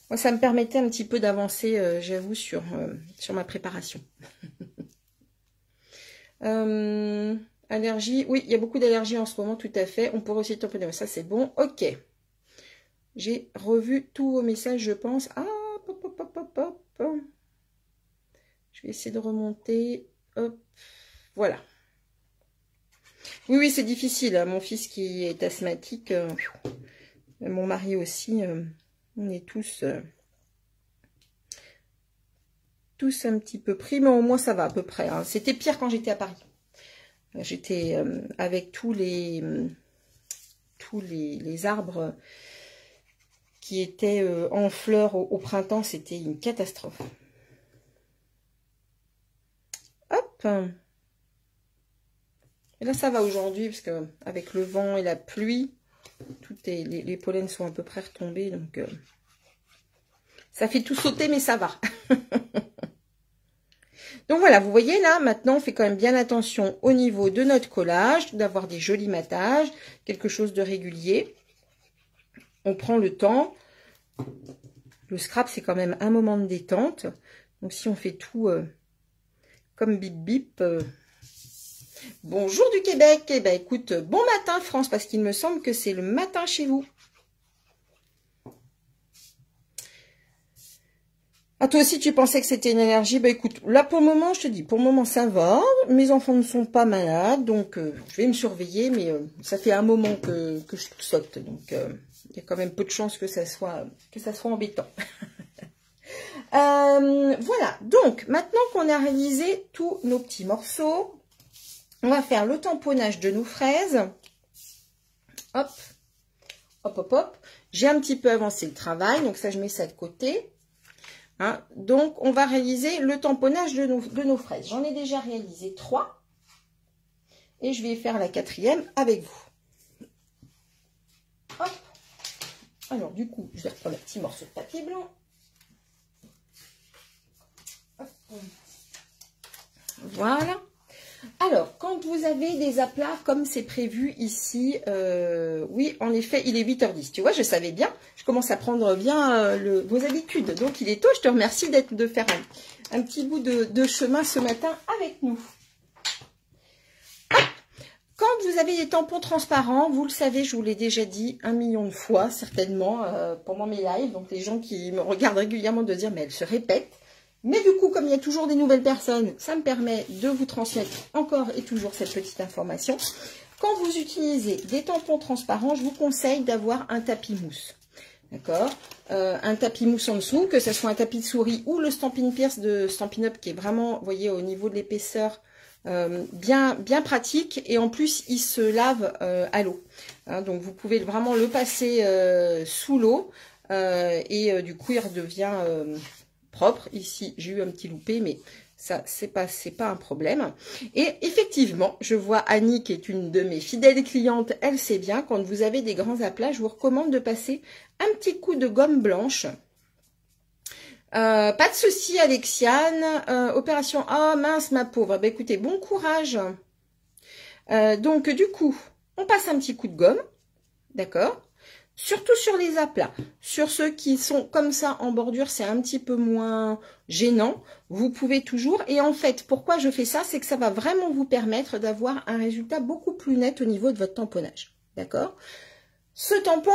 Moi, ça me permettait un petit peu d'avancer, j'avoue, sur ma préparation. Allergie. Oui, il y a beaucoup d'allergies en ce moment, tout à fait. On pourrait aussi tamponner. Ça, c'est bon. Ok. J'ai revu tous vos messages, je pense. Ah, pop, pop, pop, pop, pop. Je vais essayer de remonter. Hop, voilà. Oui, c'est difficile. Hein. Mon fils qui est asthmatique, mon mari aussi, on est tous un petit peu pris, mais au moins ça va à peu près. Hein. C'était pire quand j'étais à Paris. J'étais avec tous les arbres qui étaient en fleurs au printemps. C'était une catastrophe. Hop. Et là, ça va aujourd'hui, parce que avec le vent et la pluie, les pollens sont à peu près retombés. Donc, ça fait tout sauter, mais ça va. Donc voilà, vous voyez là, maintenant, on fait quand même bien attention au niveau de notre collage, d'avoir des jolis mattages, quelque chose de régulier. On prend le temps. Le scrap, c'est quand même un moment de détente. Donc, si on fait tout comme bip bip... Bonjour du Québec. Eh ben, écoute, bon matin France, parce qu'il me semble que c'est le matin chez vous. Ah, toi aussi, tu pensais que c'était une allergie? Bah écoute, là pour le moment, je te dis, pour le moment ça va. Mes enfants ne sont pas malades, donc je vais me surveiller, mais ça fait un moment que je saute, donc il y a quand même peu de chances que ça soit embêtant. Voilà, donc maintenant qu'on a réalisé tous nos petits morceaux, on va faire le tamponnage de nos fraises. Hop, hop, hop, hop. J'ai un petit peu avancé le travail, donc ça, je mets ça de côté. Hein, donc, on va réaliser le tamponnage de nos fraises. J'en ai déjà réalisé 3. Et je vais faire la 4e avec vous. Hop. Alors, du coup, je vais reprendre un petit morceau de papier blanc. Hop. Voilà. Alors, quand vous avez des aplats comme c'est prévu ici, oui, en effet, il est 8h10. Tu vois, je savais bien. Je commence à prendre bien vos habitudes. Donc, il est tôt. Je te remercie de faire un petit bout de chemin ce matin avec nous. Hop. Quand vous avez des tampons transparents, vous le savez, je vous l'ai déjà dit 1 million de fois, certainement, pendant mes lives. Donc, les gens qui me regardent régulièrement de dire, mais elle se répète. Mais du coup, comme il y a toujours des nouvelles personnes, ça me permet de vous transmettre encore et toujours cette petite information. Quand vous utilisez des tampons transparents, je vous conseille d'avoir un tapis mousse. D'accord, un tapis mousse en dessous, que ce soit un tapis de souris ou le Stampin' Pierce de Stampin' Up qui est vraiment, vous voyez, au niveau de l'épaisseur, bien pratique. Et en plus, il se lave à l'eau. Hein, donc, vous pouvez vraiment le passer sous l'eau et du coup, il redevient... propre. Ici, j'ai eu un petit loupé, mais ça, c'est pas un problème. Et effectivement, je vois Annie, qui est une de mes fidèles clientes, elle sait bien, quand vous avez des grands aplats, je vous recommande de passer un petit coup de gomme blanche. Pas de souci, Alexiane. Opération, ah mince, ma pauvre. Ben, écoutez, bon courage. Donc, du coup, on passe un petit coup de gomme. D'accord ? Surtout sur les aplats. Sur ceux qui sont comme ça en bordure, c'est un petit peu moins gênant. Vous pouvez toujours. Et en fait, pourquoi je fais ça? C'est que ça va vraiment vous permettre d'avoir un résultat beaucoup plus net au niveau de votre tamponnage. D'accord? Ce tampon,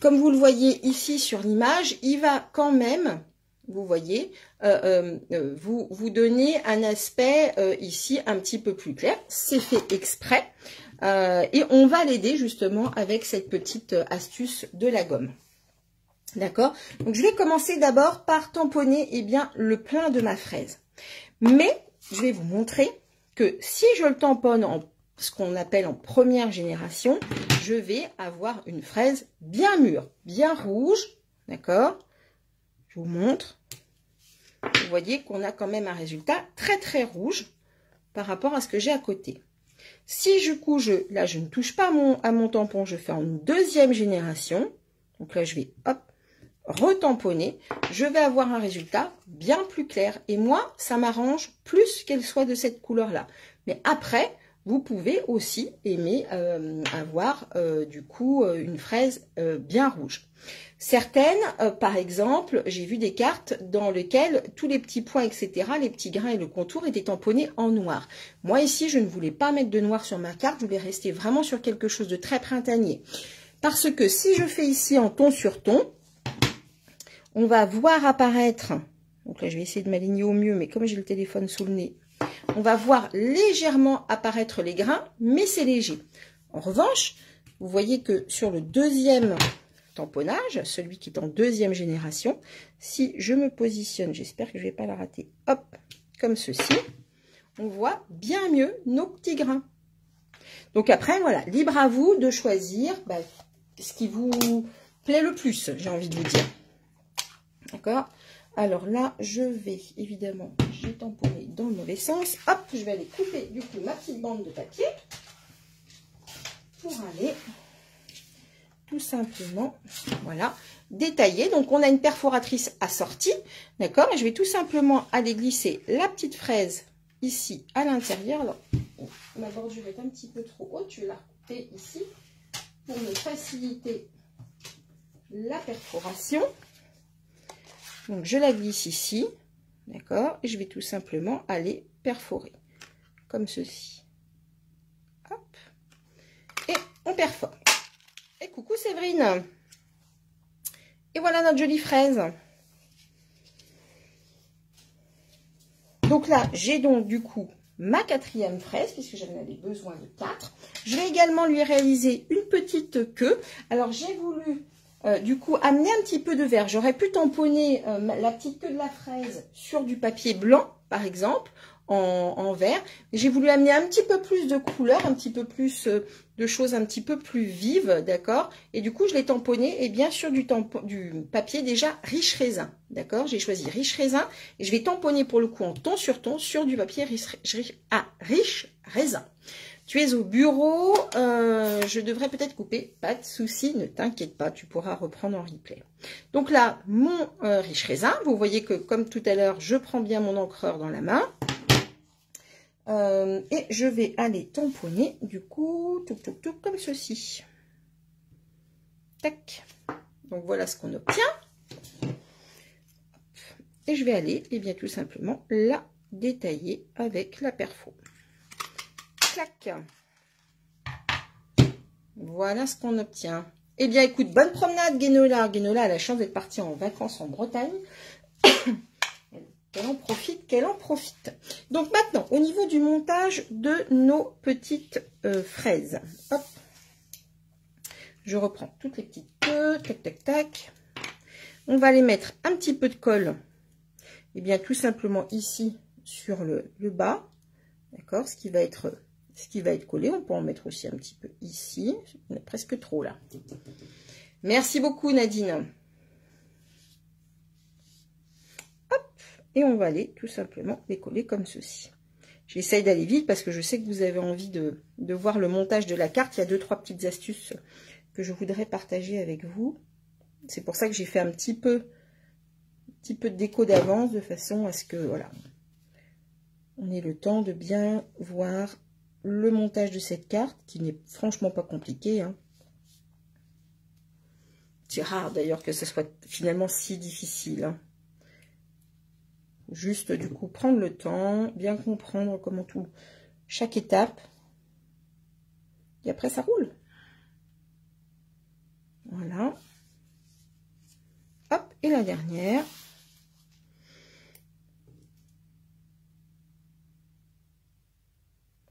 comme vous le voyez ici sur l'image, il va quand même, vous voyez, vous donner un aspect ici un petit peu plus clair. C'est fait exprès. Et on va l'aider justement avec cette petite astuce de la gomme. D'accord? Donc, je vais commencer d'abord par tamponner bien, le plein de ma fraise. Mais, je vais vous montrer que si je le tamponne en ce qu'on appelle en première génération, je vais avoir une fraise bien mûre, bien rouge. D'accord? Je vous montre. Vous voyez qu'on a quand même un résultat très rouge par rapport à ce que j'ai à côté. Si du coup, là, je ne touche pas à mon tampon, je fais en deuxième génération. Donc là, je vais, hop, retamponner. Je vais avoir un résultat bien plus clair. Et moi, ça m'arrange plus qu'elle soit de cette couleur-là. Mais après, vous pouvez aussi aimer avoir, du coup, une fraise bien rouge. Certaines, par exemple, j'ai vu des cartes dans lesquelles tous les petits points, etc., les petits grains et le contour étaient tamponnés en noir. Moi, ici, je ne voulais pas mettre de noir sur ma carte, je voulais rester vraiment sur quelque chose de très printanier. Parce que si je fais ici en ton sur ton, on va voir apparaître, donc là, je vais essayer de m'aligner au mieux, mais comme j'ai le téléphone sous le nez, on va voir légèrement apparaître les grains, mais c'est léger. En revanche, vous voyez que sur le deuxième tamponnage, celui qui est en deuxième génération, si je me positionne, j'espère que je ne vais pas la rater, hop, comme ceci, on voit bien mieux nos petits grains. Donc après, voilà, libre à vous de choisir ce qui vous plaît le plus, j'ai envie de vous dire. D'accord? Alors là, je vais, évidemment, j'ai tamponné dans le mauvais sens. Hop, je vais aller couper, du coup, ma petite bande de papier pour aller tout simplement, voilà, détailler. Donc, on a une perforatrice assortie, d'accord? Et je vais tout simplement aller glisser la petite fraise ici à l'intérieur. Alors, ma bordure est un petit peu trop haute, je vais la couper ici pour me faciliter la perforation. Donc, je la glisse ici, d'accord? Et je vais tout simplement aller perforer, comme ceci. Hop. Et on perfore. Et coucou Séverine. Et voilà notre jolie fraise. Donc là, j'ai donc du coup ma quatrième fraise, puisque j'en avais besoin de 4. Je vais également lui réaliser une petite queue. Alors, j'ai voulu... du coup, amener un petit peu de vert. J'aurais pu tamponner la petite queue de la fraise sur du papier blanc, par exemple, en vert. J'ai voulu amener un petit peu plus de couleur, un petit peu plus de choses un petit peu plus vives, d'accord? Et du coup, je l'ai tamponné, et bien sûr, du papier déjà riche raisin, d'accord? J'ai choisi riche raisin, et je vais tamponner pour le coup en ton sur du papier riche raisin. Tu es au bureau, je devrais peut-être couper. Pas de souci, ne t'inquiète pas, tu pourras reprendre en replay. Donc là, mon riche raisin, vous voyez que comme tout à l'heure, je prends bien mon encreur dans la main. Et je vais aller tamponner, du coup, tout comme ceci. Tac. Donc voilà ce qu'on obtient. Et je vais aller, et bien tout simplement, la détailler avec la perfo. Clac. Voilà ce qu'on obtient. Eh bien, écoute, bonne promenade, Guénola. Guénola a la chance d'être partie en vacances en Bretagne. Qu'elle en profite, qu'elle en profite. Donc maintenant, au niveau du montage de nos petites fraises. Hop. Je reprends toutes les petites queues. Tac, tac, tac. On va les mettre un petit peu de colle. Et bien, tout simplement ici, sur le bas. D'accord, ce qui va être collé. On peut en mettre aussi un petit peu ici. On est presque trop là. Merci beaucoup, Nadine. Hop, et on va aller tout simplement les coller comme ceci. J'essaye d'aller vite parce que je sais que vous avez envie de voir le montage de la carte. Il y a 2-3 petites astuces que je voudrais partager avec vous. C'est pour ça que j'ai fait un petit peu de déco d'avance, de façon à ce que, voilà, on ait le temps de bien voir le montage de cette carte, qui n'est franchement pas compliqué, hein. C'est rare d'ailleurs que ce soit finalement si difficile, hein. Juste du coup prendre le temps, bien comprendre comment chaque étape, et après ça roule. Voilà. Hop, et la dernière.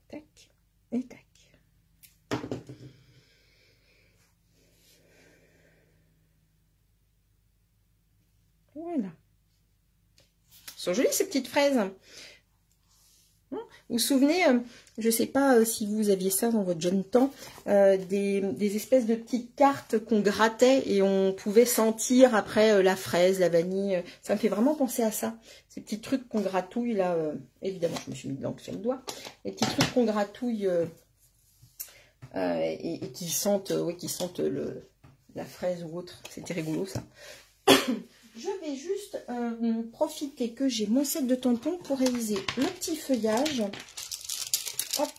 Tac et tac. Voilà. Sont jolies ces petites fraises. Vous vous souvenez, je ne sais pas si vous aviez ça dans votre jeune temps, des espèces de petites cartes qu'on grattait et on pouvait sentir après la fraise, la vanille. Ça me fait vraiment penser à ça. Ces petits trucs qu'on gratouille là. Évidemment, je me suis mis de l'encre sur le doigt. Les petits trucs qu'on gratouille et qui sentent, la fraise ou autre. C'était rigolo ça. Je vais juste profiter que j'ai mon set de tampons pour réaliser le petit feuillage. Hop.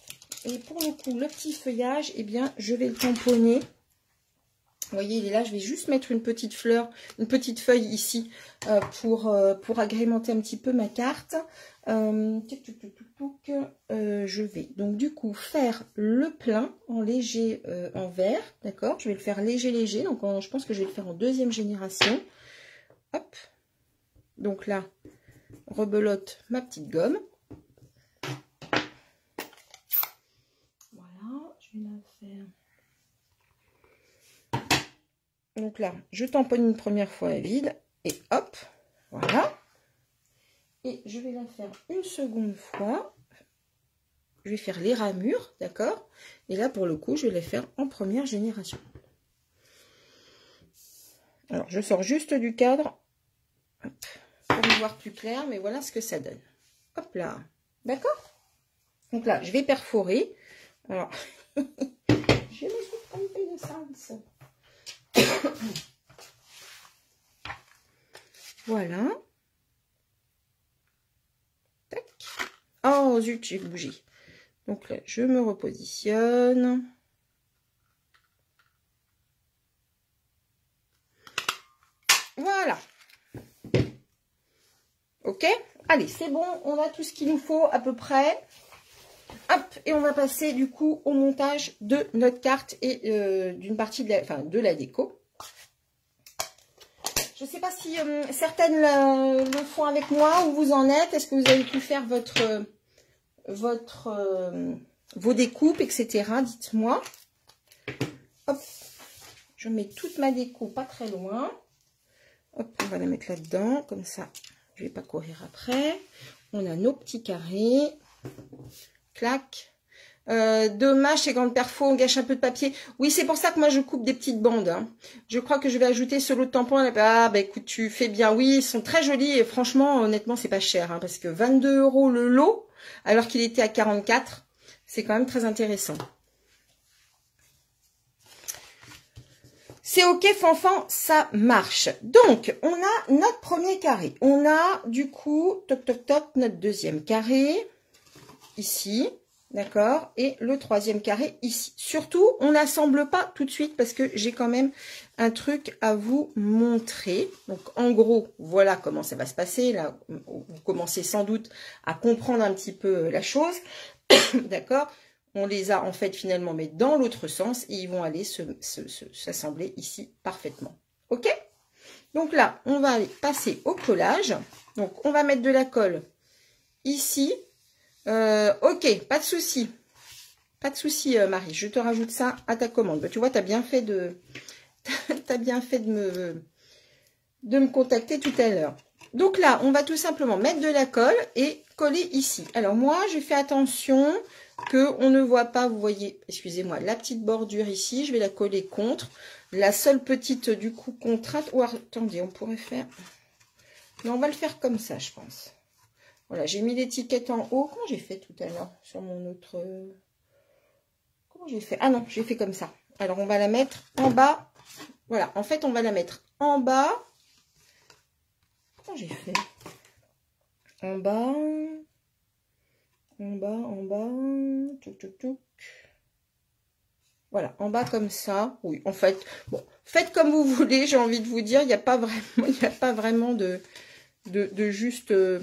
Et pour le coup, le petit feuillage, eh bien, je vais le tamponner. Vous voyez, il est là. Je vais juste mettre une petite fleur, une petite feuille ici pour agrémenter un petit peu ma carte. Je vais donc du coup faire le plein en léger en vert. D'accord, je vais le faire léger. Donc je pense que je vais le faire en deuxième génération. Hop, donc là, rebelote ma petite gomme. Voilà, je vais la faire. Donc là, je tamponne une première fois à vide et hop, voilà. Et je vais la faire une seconde fois. Je vais faire les ramures, d'accord? Et là, pour le coup, je vais les faire en première génération. Alors, je sors juste du cadre. Hop, pour y voir plus clair, mais voilà ce que ça donne. Hop là, d'accord? Donc là, je vais perforer. Alors, je me suis trompée de sens. Voilà. Tac. Oh zut, j'ai bougé. Donc là, je me repositionne. Voilà. Ok, allez, c'est bon, on a tout ce qu'il nous faut à peu près. Hop, et on va passer du coup au montage de notre carte et d'une partie de la déco. Je ne sais pas si certaines le font avec moi, où vous en êtes. Est-ce que vous avez pu faire vos découpes, etc. Dites-moi. Hop, je mets toute ma déco pas très loin. Hop, on va la mettre là-dedans, comme ça. Je ne vais pas courir après. On a nos petits carrés. Clac. Dommage, ces grandes perfos, on gâche un peu de papier. Oui, c'est pour ça que moi, je coupe des petites bandes. Hein. Je crois que je vais ajouter ce lot de tampons. Ah, bah écoute, tu fais bien. Oui, ils sont très jolis. Et franchement, honnêtement, c'est pas cher. Hein, parce que 22 € le lot, alors qu'il était à 44. C'est quand même très intéressant. C'est ok, Fanfan, ça marche. Donc, on a notre premier carré. On a, du coup, toc, toc, toc, notre deuxième carré, ici, d'accord, et le troisième carré, ici. Surtout, on n'assemble pas tout de suite parce que j'ai quand même un truc à vous montrer. Donc, en gros, voilà comment ça va se passer. Là, vous commencez sans doute à comprendre un petit peu la chose, d'accord. On les a en fait finalement mais dans l'autre sens et ils vont aller s'assembler ici parfaitement. Ok? Donc là, on va aller passer au collage. Donc on va mettre de la colle ici. Ok, pas de souci. Pas de souci, Marie. Je te rajoute ça à ta commande. Bah, tu vois, tu as bien fait de me contacter tout à l'heure. Donc là, on va tout simplement mettre de la colle et coller ici. Alors moi, j'ai fait attention que on ne voit pas, vous voyez, excusez-moi, la petite bordure ici, je vais la coller contre. La seule petite, du coup, contrainte. Oh, attendez, on pourrait faire... Non, on va le faire comme ça, je pense. Voilà, j'ai mis l'étiquette en haut. Comment j'ai fait tout à l'heure sur mon autre... Comment j'ai fait? Ah non, j'ai fait comme ça. Alors, on va la mettre en bas. Voilà, en fait, on va la mettre en bas. Comment j'ai fait? En bas... En bas, touc, touc, touc. Voilà, en bas comme ça. Oui, en fait, bon, faites comme vous voulez, j'ai envie de vous dire, il n'y a pas vraiment de juste, il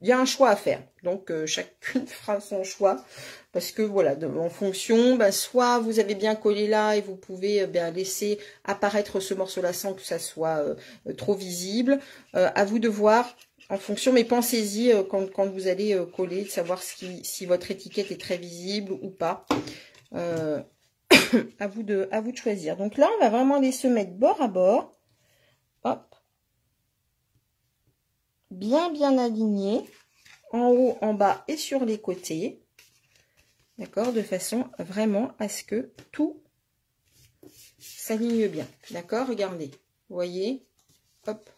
y a un choix à faire. Donc, chacune fera son choix. Parce que, voilà, en fonction, ben, soit vous avez bien collé là et vous pouvez laisser apparaître ce morceau-là sans que ça soit trop visible. À vous de voir... En fonction, mais pensez-y quand vous allez coller, de savoir si votre étiquette est très visible ou pas. À vous de choisir. Donc là, on va vraiment les se mettre bord à bord. Hop. Bien aligné. En haut, en bas et sur les côtés. D'accord? De façon vraiment à ce que tout s'aligne bien. D'accord? Regardez. Vous voyez? Hop.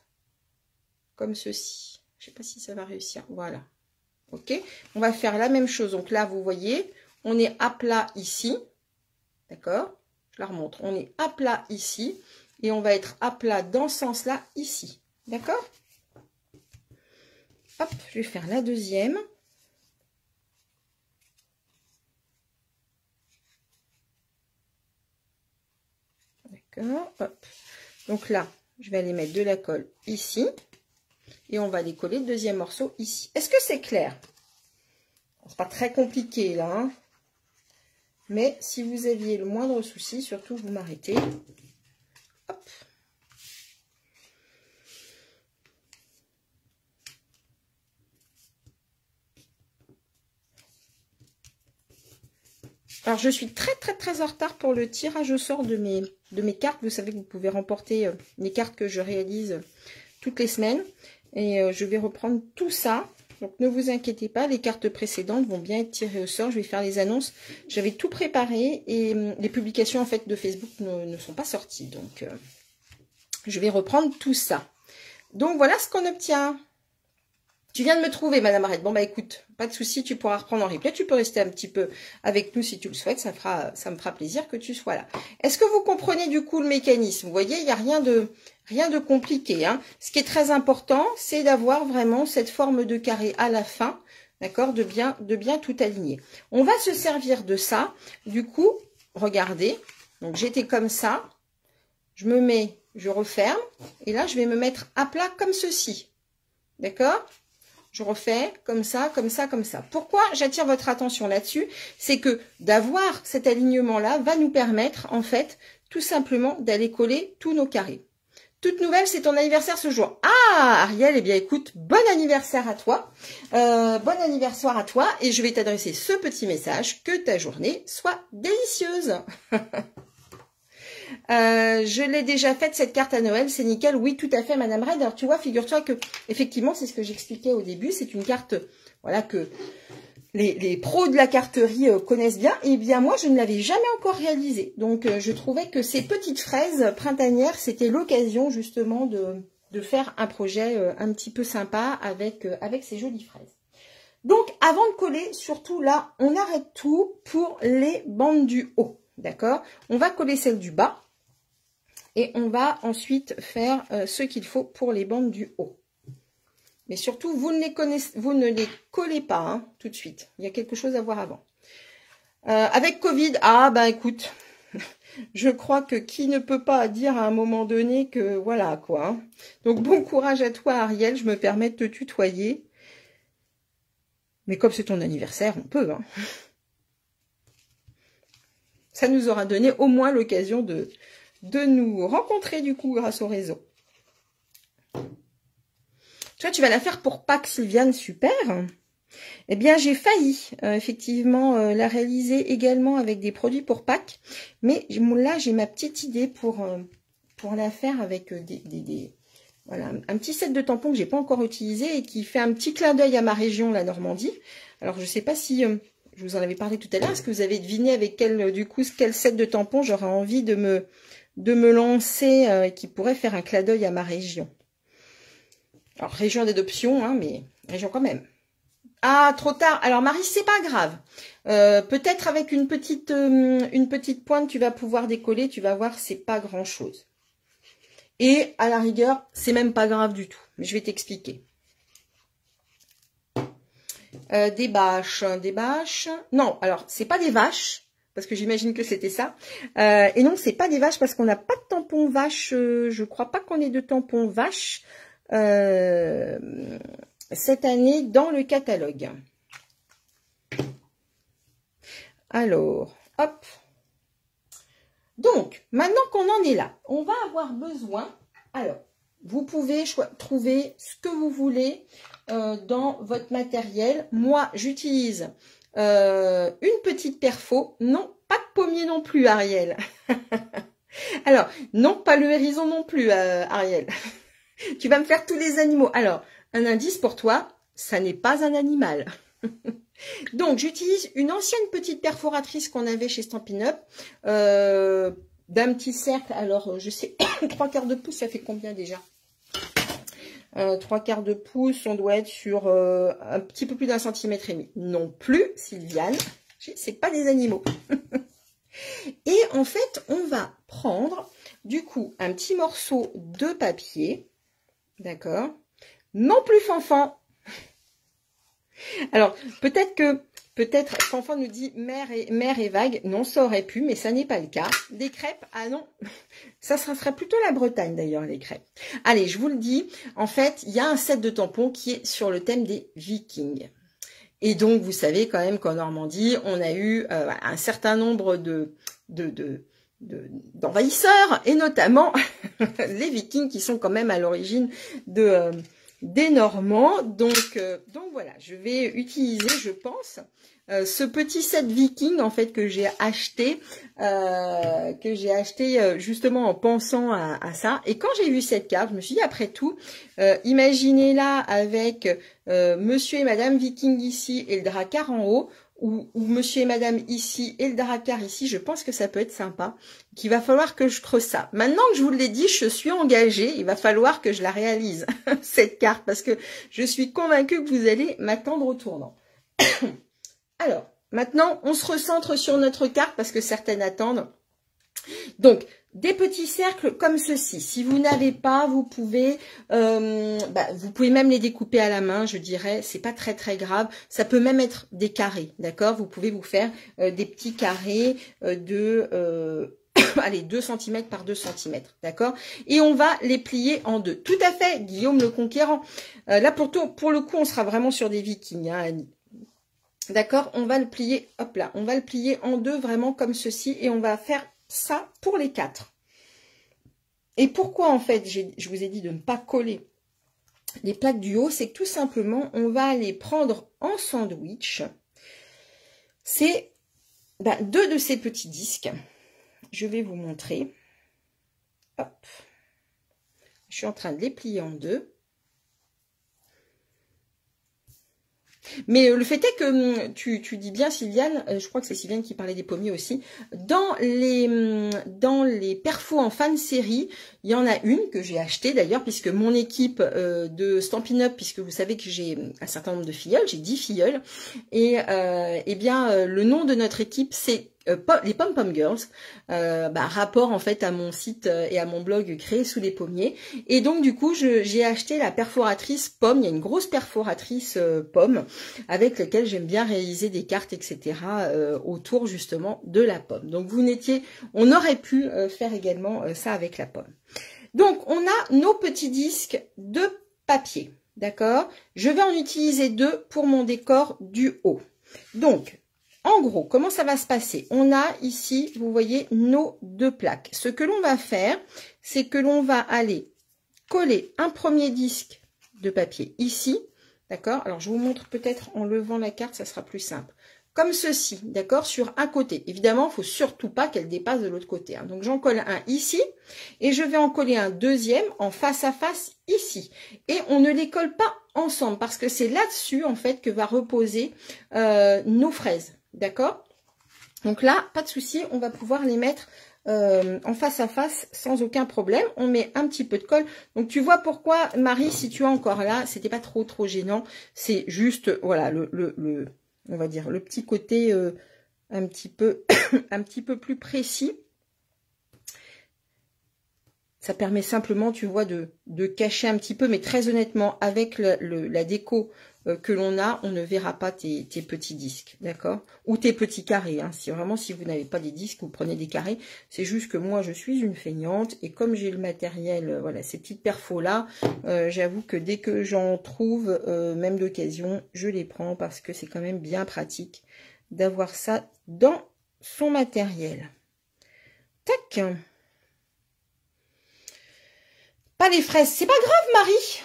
Comme ceci. Je ne sais pas si ça va réussir. Voilà. Ok. On va faire la même chose. Donc là, vous voyez, on est à plat ici. D'accord? Je la remontre. On est à plat ici. Et on va être à plat dans ce sens-là, ici. D'accord? Hop, je vais faire la deuxième. D'accord? Hop. Donc là, je vais aller mettre de la colle ici. Et on va aller coller le deuxième morceau ici. Est-ce que c'est clair? C'est pas très compliqué là. Hein, mais si vous aviez le moindre souci, surtout vous m'arrêtez. Hop. Alors je suis très en retard pour le tirage au sort de mes cartes. Vous savez que vous pouvez remporter les cartes que je réalise toutes les semaines. Et je vais reprendre tout ça. Donc ne vous inquiétez pas, les cartes précédentes vont bien être tirées au sort. Je vais faire les annonces. J'avais tout préparé et les publications en fait de Facebook ne sont pas sorties. Donc je vais reprendre tout ça. Donc voilà ce qu'on obtient. Tu viens de me trouver, Madame Arrête. Bon, bah écoute, pas de souci, tu pourras reprendre en replay. Tu peux rester un petit peu avec nous si tu le souhaites. Ça me fera plaisir que tu sois là. Est-ce que vous comprenez du coup le mécanisme? Vous voyez, il n'y a rien de compliqué. Hein. Ce qui est très important, c'est d'avoir vraiment cette forme de carré à la fin, d'accord, de bien tout aligner. On va se servir de ça. Du coup, regardez. Donc, j'étais comme ça. Je me mets, je referme. Et là, je vais me mettre à plat comme ceci. D'accord? Je refais comme ça, comme ça, comme ça. Pourquoi j'attire votre attention là-dessus? C'est que d'avoir cet alignement-là va nous permettre, en fait, tout simplement d'aller coller tous nos carrés. Toute nouvelle, c'est ton anniversaire ce jour. Ah, Ariel, eh bien, écoute, bon anniversaire à toi. Bon anniversaire à toi. Et je vais t'adresser ce petit message, que ta journée soit délicieuse. Je l'ai déjà faite cette carte à Noël, c'est nickel. Oui, tout à fait, Madame Red. Alors tu vois, figure-toi que effectivement, c'est ce que j'expliquais au début. C'est une carte, voilà, que les pros de la carterie connaissent bien. Et bien moi, je ne l'avais jamais encore réalisée. Donc je trouvais que ces petites fraises printanières, c'était l'occasion justement de faire un projet un petit peu sympa avec ces jolies fraises. Donc, avant de coller, surtout là, on arrête tout pour les bandes du haut. D'accord? On va coller celle du bas. Et on va ensuite faire ce qu'il faut pour les bandes du haut. Mais surtout, vous ne les collez pas hein, tout de suite. Il y a quelque chose à voir avant. Avec Covid, ah bah écoute, je crois que qui ne peut pas dire à un moment donné que voilà quoi. Hein. Donc bon courage à toi Ariel, je me permets de te tutoyer. Mais comme c'est ton anniversaire, on peut. Hein. Ça nous aura donné au moins l'occasion de nous rencontrer du coup grâce au réseau. Toi, tu vas la faire pour Pâques, Sylviane, super. Eh bien, j'ai failli effectivement la réaliser également avec des produits pour Pâques. Mais là, j'ai ma petite idée pour la faire avec voilà, un petit set de tampons que j'ai pas encore utilisé et qui fait un petit clin d'œil à ma région, la Normandie. Alors, je sais pas si... je vous en avais parlé tout à l'heure. Est-ce que vous avez deviné avec quel set de tampons j'aurais envie de me lancer qui pourrait faire un clin d'œil à ma région? Alors, région d'adoption, hein, mais région quand même. Ah, trop tard. Alors, Marie, c'est pas grave. Peut-être avec une petite pointe, tu vas pouvoir décoller. Tu vas voir, c'est pas grand-chose. Et à la rigueur, c'est même pas grave du tout. Mais je vais t'expliquer. Des bâches. Non, alors, c'est pas des vaches. Parce que j'imagine que c'était ça. Et non, c'est pas des vaches parce qu'on n'a pas de tampon vache. Je crois pas qu'on ait de tampon vache. Cette année dans le catalogue. Alors, hop. Donc, maintenant qu'on en est là, on va avoir besoin, alors, vous pouvez trouver ce que vous voulez dans votre matériel. Moi, j'utilise une petite perfo. Non, pas de pommier non plus, Ariel. Alors, non, pas le hérison non plus, Ariel. Tu vas me faire tous les animaux. Alors, un indice pour toi, ça n'est pas un animal. Donc, j'utilise une ancienne petite perforatrice qu'on avait chez Stampin' Up, d'un petit cercle. Alors, je sais, 3/4 de pouce, ça fait combien déjà 3/4 de pouce, on doit être sur un petit peu plus d'1,5 cm. Non plus, Sylviane, c'est pas des animaux. Et en fait, on va prendre, du coup, un petit morceau de papier. D'accord. Non plus Fanfan. Alors, peut-être Fanfan nous dit mer et vague. Non, ça aurait pu, mais ça n'est pas le cas. Des crêpes, ah non. Ça serait plutôt la Bretagne d'ailleurs, les crêpes. Allez, je vous le dis. En fait, il y a un set de tampons qui est sur le thème des Vikings. Et donc, vous savez quand même qu'en Normandie, on a eu un certain nombre d'envahisseurs, et notamment les Vikings qui sont quand même à l'origine des Normands. Donc voilà, je vais utiliser, je pense, ce petit set Viking en fait que j'ai acheté justement en pensant à ça. Et quand j'ai vu cette carte, je me suis dit après tout, imaginez-la avec Monsieur et Madame Viking ici et le Drakkar en haut. Ou Monsieur et Madame ici et le Drakkar ici, je pense que ça peut être sympa. Qu'il va falloir que je creuse ça. Maintenant que je vous l'ai dit, je suis engagée. Il va falloir que je la réalise, cette carte, parce que je suis convaincue que vous allez m'attendre au tournant. Alors, maintenant, on se recentre sur notre carte, parce que certaines attendent. Donc, des petits cercles comme ceci. Si vous n'avez pas, vous pouvez même les découper à la main, je dirais. C'est pas très très grave. Ça peut même être des carrés, d'accord? Vous pouvez vous faire des petits carrés allez, 2 cm par 2 cm, d'accord? Et on va les plier en deux. Tout à fait, Guillaume le Conquérant. Là, pour le coup, on sera vraiment sur des Vikings, hein, Annie. D'accord? On va le plier, hop là, on va le plier en deux, vraiment comme ceci, et on va faire ça pour les 4. Et pourquoi en fait je vous ai dit de ne pas coller les plaques du haut, c'est que tout simplement on va les prendre en sandwich. C'est 2 de ces petits disques. Je vais vous montrer. Hop. Je suis en train de les plier en deux. Mais le fait est que tu dis bien, Sylviane, je crois que c'est Sylviane qui parlait des pommiers aussi, dans les perfos en fin de série, il y en a une que j'ai achetée d'ailleurs, puisque mon équipe de Stampin' Up, puisque vous savez que j'ai un certain nombre de filleuls, j'ai 10 filleuls, et bien le nom de notre équipe c'est les Pom Pom Girls, rapport en fait à mon site et à mon blog créé sous les pommiers. Et donc du coup j'ai acheté la perforatrice pomme. Il y a une grosse perforatrice pomme avec laquelle j'aime bien réaliser des cartes, etc. Autour justement de la pomme. Donc on aurait pu faire également ça avec la pomme. Donc on a nos petits disques de papier, d'accord? Je vais en utiliser 2 pour mon décor du haut. Donc en gros, comment ça va se passer? On a ici, vous voyez, nos 2 plaques. Ce que l'on va faire, c'est que l'on va aller coller un premier disque de papier ici, d'accord? Alors, je vous montre peut-être en levant la carte, ça sera plus simple. Comme ceci, d'accord? Sur un côté. Évidemment, il ne faut surtout pas qu'elle dépasse de l'autre côté. Hein. Donc, j'en colle un ici et je vais en coller un deuxième en face à face ici. Et on ne les colle pas ensemble parce que c'est là-dessus, en fait, que va reposer nos fraises. D'accord? Donc là, pas de souci, on va pouvoir les mettre en face à face sans aucun problème. On met un petit peu de colle. Donc tu vois pourquoi, Marie, si tu es encore là, c'était pas trop gênant. C'est juste, voilà, on va dire le petit côté un petit peu un petit peu plus précis. Ça permet simplement, tu vois, de cacher un petit peu, mais très honnêtement, avec la déco que l'on a, on ne verra pas tes petits disques, d'accord? Ou tes petits carrés, hein. Si vous n'avez pas des disques, vous prenez des carrés. C'est juste que moi, je suis une feignante, et comme j'ai le matériel, voilà, ces petites perfos-là, j'avoue que dès que j'en trouve, même d'occasion, je les prends, parce que c'est quand même bien pratique d'avoir ça dans son matériel. Tac! Pas les fraises, c'est pas grave, Marie.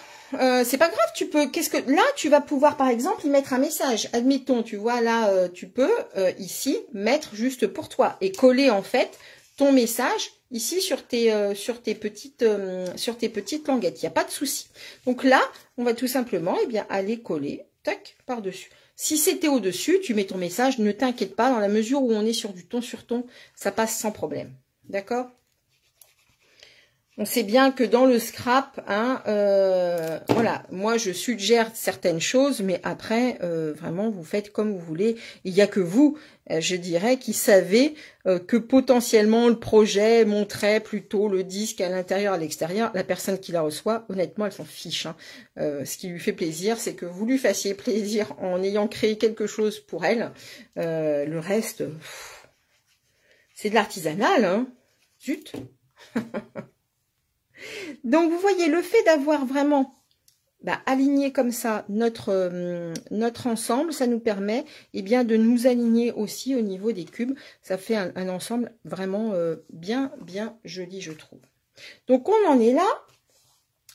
C'est pas grave, tu peux. Là, tu vas pouvoir, par exemple, y mettre un message. Admettons, tu vois, là, tu peux ici mettre juste pour toi et coller en fait ton message ici sur tes petites languettes. Il n'y a pas de souci. Donc là, on va tout simplement, aller coller, tac, par dessus. Si c'était au dessus, tu mets ton message. Ne t'inquiète pas, dans la mesure où on est sur du ton sur ton, ça passe sans problème. D'accord? On sait bien que dans le scrap, hein, voilà, moi je suggère certaines choses, mais après, vraiment, vous faites comme vous voulez. Il n'y a que vous, je dirais, qui savez que potentiellement le projet montrait plutôt le disque à l'intérieur, à l'extérieur. La personne qui la reçoit, honnêtement, elle s'en fiche. Hein. Ce qui lui fait plaisir, c'est que vous lui fassiez plaisir en ayant créé quelque chose pour elle. Le reste, c'est de l'artisanal, hein. Zut. Donc, vous voyez, le fait d'avoir vraiment aligné comme ça notre ensemble, ça nous permet de nous aligner aussi au niveau des cubes. Ça fait un ensemble vraiment bien joli, je trouve. Donc, on en est là.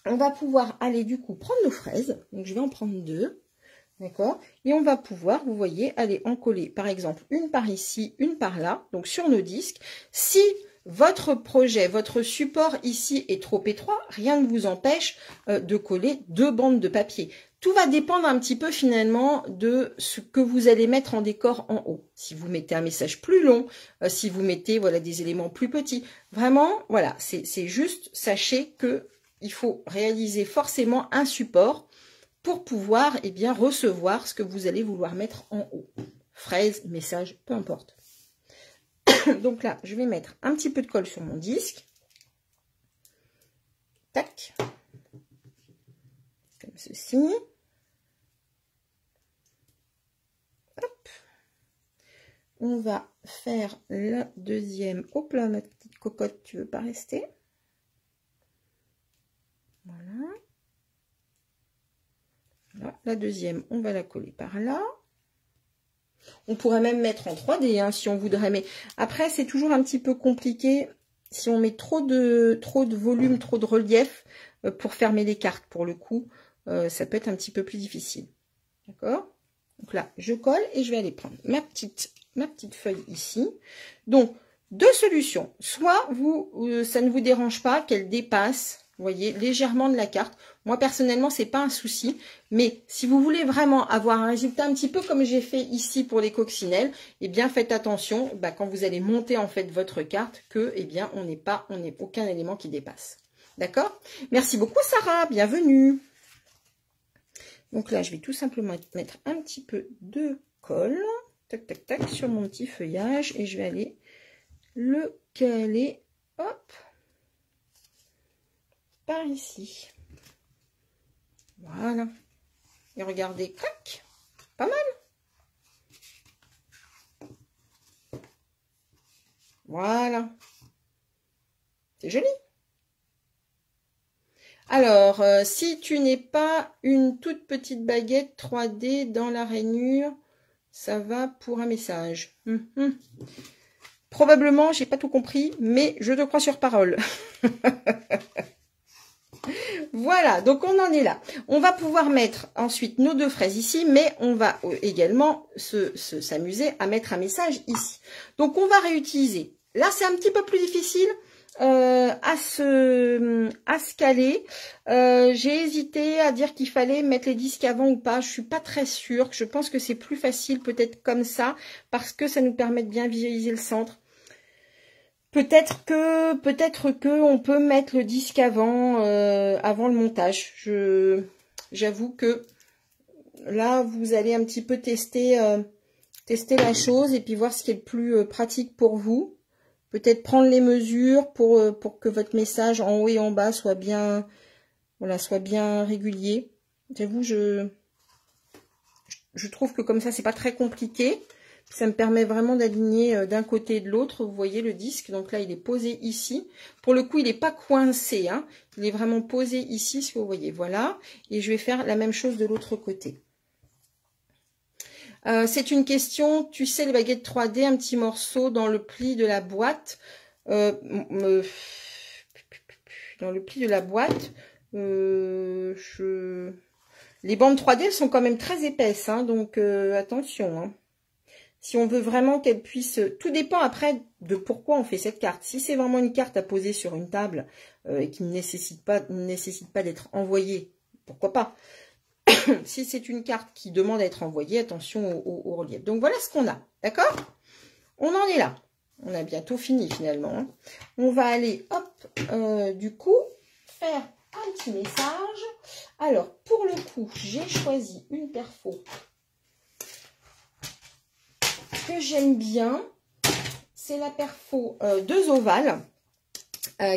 On va pouvoir aller du coup prendre nos fraises. Donc, je vais en prendre 2. D'accord? Et on va pouvoir, vous voyez, aller en coller, par exemple, une par ici, une par là. Donc, sur nos disques. Si votre projet, votre support ici est trop étroit, rien ne vous empêche de coller 2 bandes de papier. Tout va dépendre un petit peu finalement de ce que vous allez mettre en décor en haut. Si vous mettez un message plus long, si vous mettez voilà des éléments plus petits. Vraiment, voilà, c'est juste, sachez que il faut réaliser forcément un support pour pouvoir recevoir ce que vous allez vouloir mettre en haut. Fraise, message, peu importe. Donc là, je vais mettre un petit peu de colle sur mon disque. Tac. Comme ceci. Hop. On va faire la deuxième. Hop là, ma petite cocotte, tu veux pas rester? Voilà. Voilà. La deuxième, on va la coller par là. On pourrait même mettre en 3D hein, si on voudrait, mais après c'est toujours un petit peu compliqué si on met trop de volume, trop de relief pour fermer les cartes. Pour le coup, ça peut être un petit peu plus difficile. D'accord? Donc là, je colle et je vais aller prendre ma petite feuille ici. Donc, 2 solutions. Soit ça ne vous dérange pas qu'elle dépasse Vous voyez, légèrement de la carte. Moi, personnellement, c'est pas un souci. Mais si vous voulez vraiment avoir un résultat un petit peu comme j'ai fait ici pour les coccinelles, eh bien, faites attention quand vous allez monter en fait votre carte que, eh bien, on n'ait aucun élément qui dépasse. D'accord? Merci beaucoup, Sarah. Bienvenue. Donc là, je vais tout simplement mettre un petit peu de colle. Tac, tac, tac, sur mon petit feuillage. Et je vais aller le caler. Hop. Par ici. Voilà. Et regardez, crac, pas mal. Voilà. C'est joli. Alors, si tu n'es pas une toute petite baguette 3D dans la rainure, ça va pour un message. Probablement, j'ai pas tout compris, mais je te crois sur parole. Voilà, donc on en est là. On va pouvoir mettre ensuite nos 2 fraises ici, mais on va également s'amuser à mettre un message ici. Donc on va réutiliser. Là, c'est un petit peu plus difficile à se caler. J'ai hésité à dire qu'il fallait mettre les disques avant ou pas. Je suis pas très sûre. Je pense que c'est plus facile peut-être comme ça, parce que ça nous permet de bien visualiser le centre. Peut-être que on peut mettre le disque avant le montage. J'avoue que là, vous allez un petit peu tester la chose et puis voir ce qui est le plus pratique pour vous. Peut-être prendre les mesures pour que votre message en haut et en bas soit bien, voilà, soit bien régulier. J'avoue, je trouve que comme ça, c'est pas très compliqué. Ça me permet vraiment d'aligner d'un côté et de l'autre. Vous voyez le disque. Donc là, il est posé ici. Pour le coup, il n'est pas coincé. Hein. Il est vraiment posé ici, si vous voyez. Voilà. Et je vais faire la même chose de l'autre côté. C'est une question. Tu sais, les baguettes 3D, un petit morceau dans le pli de la boîte. Dans le pli de la boîte. Les bandes 3D, elles sont quand même très épaisses. Hein, donc, attention. Hein. Si on veut vraiment qu'elle puisse... Tout dépend après de pourquoi on fait cette carte. Si c'est vraiment une carte à poser sur une table et qui ne nécessite pas d'être envoyée, pourquoi pas. Si c'est une carte qui demande à être envoyée, attention au relief. Donc voilà ce qu'on a, d'accord? On en est là. On a bientôt fini finalement. Hein. On va aller, hop, du coup, faire un petit message. Alors, pour le coup, j'ai choisi une perfo que j'aime bien, c'est la perfo 2 ovales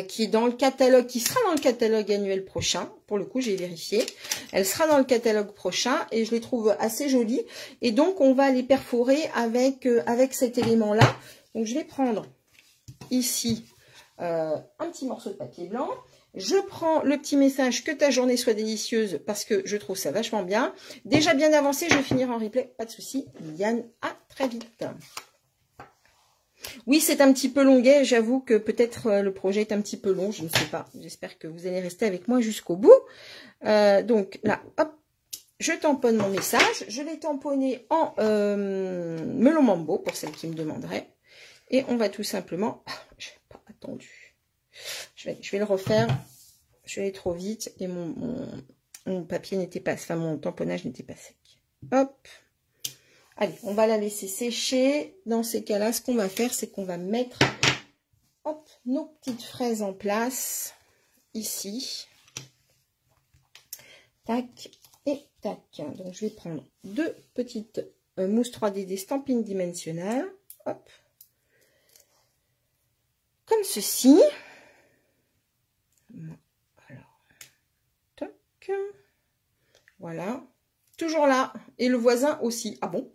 qui est dans le catalogue, qui sera dans le catalogue annuel prochain. Pour le coup, j'ai vérifié. Elle sera dans le catalogue prochain et je les trouve assez jolies. Et donc, on va les perforer avec cet élément-là. Donc, je vais prendre ici un petit morceau de papier blanc. Je prends le petit message « Que ta journée soit délicieuse » parce que je trouve ça vachement bien. Déjà bien avancé, je vais finir en replay, pas de souci. Yann, à très vite. Oui, c'est un petit peu longuet, j'avoue que peut-être le projet est un petit peu long, je ne sais pas. J'espère que vous allez rester avec moi jusqu'au bout. Donc là, hop, je tamponne mon message. Je l'ai tamponné en melon mambo pour celles qui me demanderaient. Et on va tout simplement... je n'ai pas attendu. Je vais le refaire. Je vais aller trop vite et mon papier n'était pas... Enfin, mon tamponnage n'était pas sec. Hop. Allez, on va la laisser sécher. Dans ces cas-là, ce qu'on va faire, c'est qu'on va mettre hop, nos petites fraises en place. Ici. Tac et tac. Donc, je vais prendre 2 petites mousses 3D des Stampin' Dimensional. Hop. Comme ceci. Alors, tac. Voilà. Toujours là. Et le voisin aussi. Ah bon?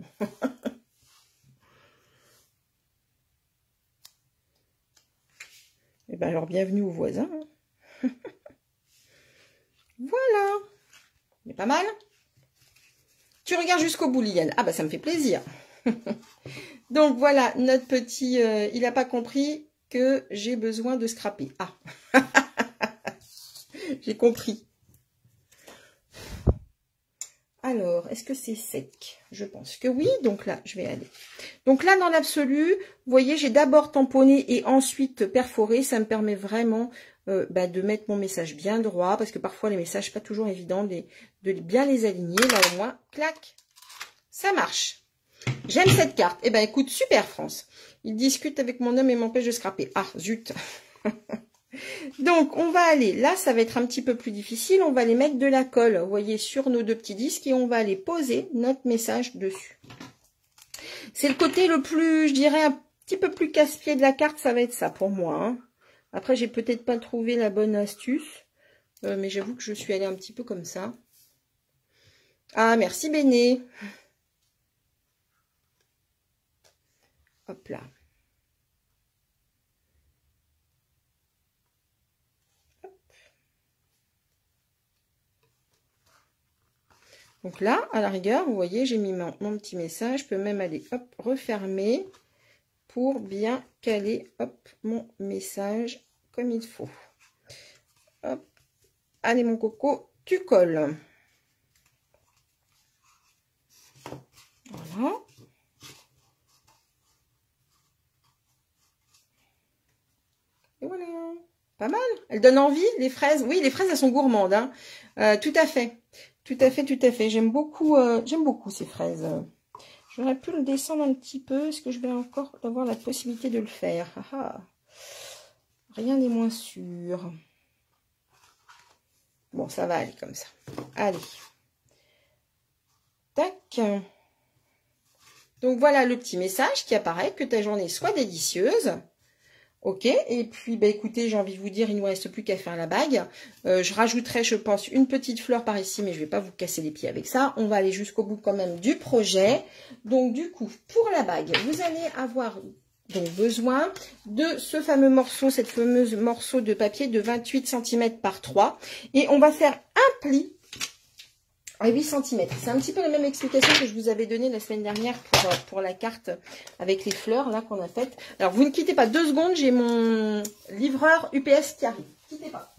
Eh bien alors, bienvenue au voisin. Voilà. Mais pas mal. Tu regardes jusqu'au bout, Liliane. Ah bah ça me fait plaisir. Donc voilà, notre petit... il n'a pas compris que j'ai besoin de scraper. Ah. J'ai compris. Alors, est-ce que c'est sec? Je pense que oui. Donc là, je vais aller. Donc là, dans l'absolu, vous voyez, j'ai d'abord tamponné et ensuite perforé. Ça me permet vraiment de mettre mon message bien droit, parce que parfois les messages, pas toujours évident de bien les aligner. Là au moins, clac, ça marche. J'aime cette carte. Eh ben écoute, super France. Il discute avec mon homme et m'empêche de scraper. Ah, zut. Donc, on va aller, là, ça va être un petit peu plus difficile. On va aller mettre de la colle, vous voyez, sur nos 2 petits disques et on va aller poser notre message dessus. C'est le côté le plus, je dirais, un petit peu plus casse-pied de la carte, ça va être ça pour moi. Hein. Après, j'ai peut-être pas trouvé la bonne astuce, mais j'avoue que je suis allée un petit peu comme ça. Ah, merci Béné. Hop là. Donc là, à la rigueur, vous voyez, j'ai mis mon petit message. Je peux même aller, hop, refermer pour bien caler, hop, mon message comme il faut. Hop. Allez, mon coco, tu colles. Voilà. Et voilà. Pas mal. Elles donnent envie, les fraises. Oui, les fraises, elles sont gourmandes. Hein. Tout à fait. Tout à fait, tout à fait. J'aime beaucoup ces fraises. J'aurais pu le descendre un petit peu. Est-ce que je vais encore avoir la possibilité de le faire? Ah, rien n'est moins sûr. Bon, ça va aller comme ça. Allez. Tac. Donc, voilà le petit message qui apparaît. Que ta journée soit délicieuse. Ok, et puis bah écoutez, j'ai envie de vous dire, il ne nous reste plus qu'à faire la bague. Je rajouterai, je pense, une petite fleur par ici, mais je ne vais pas vous casser les pieds avec ça. On va aller jusqu'au bout quand même du projet. Donc du coup, pour la bague, vous allez avoir donc besoin de ce fameux morceau, cette fameuse morceau de papier de 28 cm par 3. Et on va faire un pli à 8 cm. C'est un petit peu la même explication que je vous avais donnée la semaine dernière pour la carte avec les fleurs là qu'on a faites. Alors vous ne quittez pas 2 secondes, j'ai mon livreur UPS qui arrive. Quittez pas.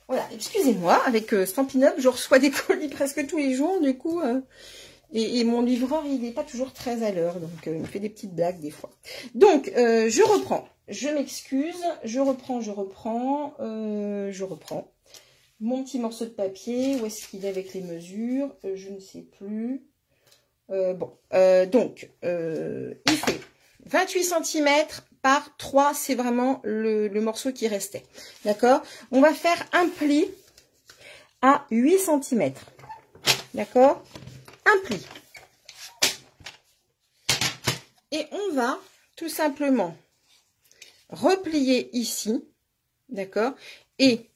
Voilà, excusez-moi, avec Stampin' Up, je reçois des colis presque tous les jours, du coup, et mon livreur, il n'est pas toujours très à l'heure, donc il me fait des petites blagues des fois. Donc, je reprends, je m'excuse, je reprends. Mon petit morceau de papier, où est-ce qu'il est avec les mesures? Je ne sais plus. Donc, il fait 28 cm par 3, c'est vraiment le morceau qui restait. D'accord? On va faire un pli à 8 cm. D'accord? Un pli. Et on va tout simplement replier ici. D'accord? Et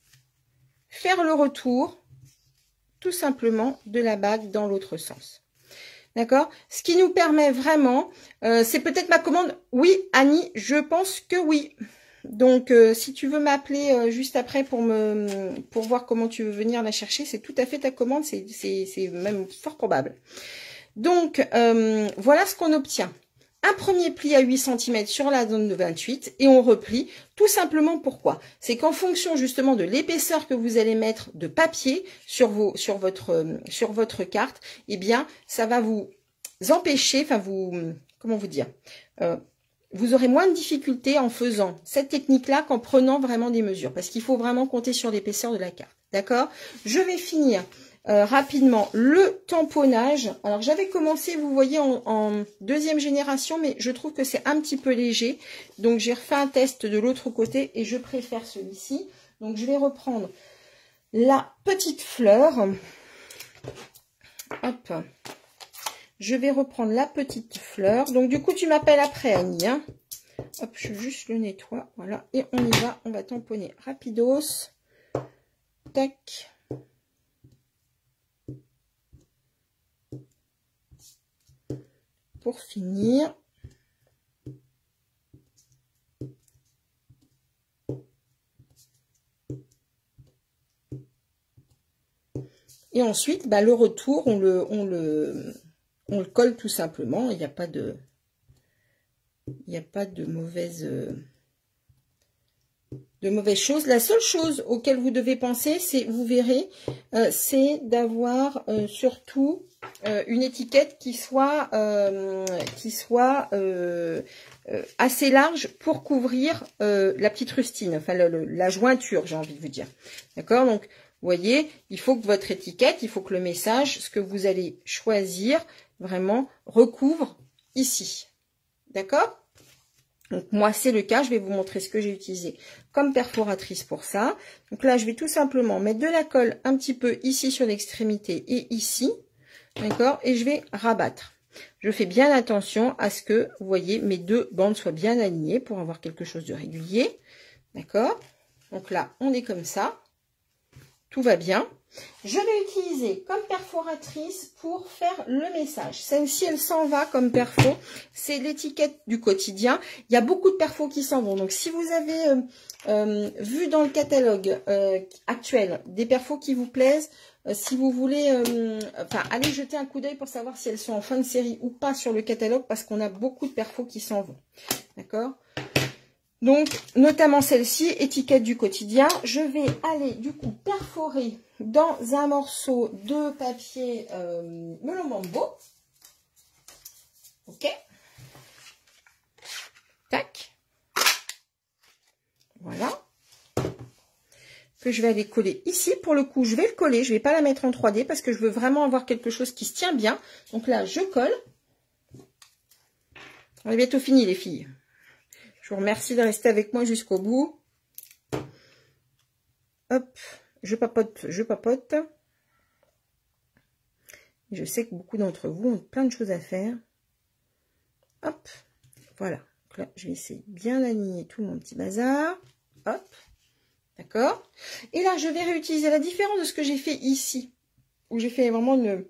faire le retour tout simplement de la bague dans l'autre sens. D'accord? Ce qui nous permet vraiment, c'est peut-être ma commande. Oui, Annie, je pense que oui. Donc, si tu veux m'appeler juste après pour voir comment tu veux venir la chercher, c'est tout à fait ta commande. C'est même fort probable. Donc, voilà ce qu'on obtient. Un premier pli à 8 cm sur la zone de 28 et on replie. Tout simplement pourquoi? C'est qu'en fonction justement de l'épaisseur que vous allez mettre de papier sur votre carte, eh bien, ça va vous empêcher, enfin comment vous dire, vous aurez moins de difficultés en faisant cette technique-là qu'en prenant vraiment des mesures. Parce qu'il faut vraiment compter sur l'épaisseur de la carte. D'accord? Je vais finir rapidement le tamponnage. Alors j'avais commencé, vous voyez, en deuxième génération, mais je trouve que c'est un petit peu léger. Donc j'ai refait un test de l'autre côté et je préfère celui-ci. Donc je vais reprendre la petite fleur. Hop. Je vais reprendre la petite fleur. Donc du coup tu m'appelles après Annie. Hein. Hop, je juste le nettoie. Voilà. Et on y va. On va tamponner rapidos. Tac. Pour finir, et ensuite, bah, le retour, on le colle tout simplement. Il n'y a pas de mauvaise de mauvaises choses. La seule chose auquel vous devez penser, c'est, vous verrez, c'est d'avoir surtout une étiquette qui soit assez large pour couvrir la petite rustine, enfin la jointure, j'ai envie de vous dire. D'accord? Donc, vous voyez, il faut que votre étiquette, il faut que le message, ce que vous allez choisir, vraiment recouvre ici. D'accord? Donc, moi, c'est le cas. Je vais vous montrer ce que j'ai utilisé comme perforatrice pour ça. Donc là, je vais tout simplement mettre de la colle un petit peu ici sur l'extrémité et ici. D'accord? Et je vais rabattre. Je fais bien attention à ce que, vous voyez, mes deux bandes soient bien alignées pour avoir quelque chose de régulier. D'accord? Donc là, on est comme ça. Tout va bien. Je vais utiliser comme perforatrice pour faire le message. Celle-ci, elle s'en va comme perfo. C'est l'étiquette du quotidien. Il y a beaucoup de perfos qui s'en vont. Donc, si vous avez vu dans le catalogue actuel des perfos qui vous plaisent, si vous voulez, allez jeter un coup d'œil pour savoir si elles sont en fin de série ou pas sur le catalogue, parce qu'on a beaucoup de perfos qui s'en vont. D'accord? Donc, notamment celle-ci, étiquette du quotidien. Je vais aller, du coup, perforer dans un morceau de papier melon mambo. Ok. Tac. Voilà. Que je vais aller coller ici. Pour le coup, je vais le coller. Je ne vais pas la mettre en 3D parce que je veux vraiment avoir quelque chose qui se tient bien. Donc là, je colle. On est bientôt fini, les filles. Je vous remercie de rester avec moi jusqu'au bout. Hop, je papote, je papote. Je sais que beaucoup d'entre vous ont plein de choses à faire. Hop, voilà. Donc là, je vais essayer de bien aligner tout mon petit bazar. Hop, d'accord. Et là, je vais réutiliser la différence de ce que j'ai fait ici, où j'ai fait vraiment un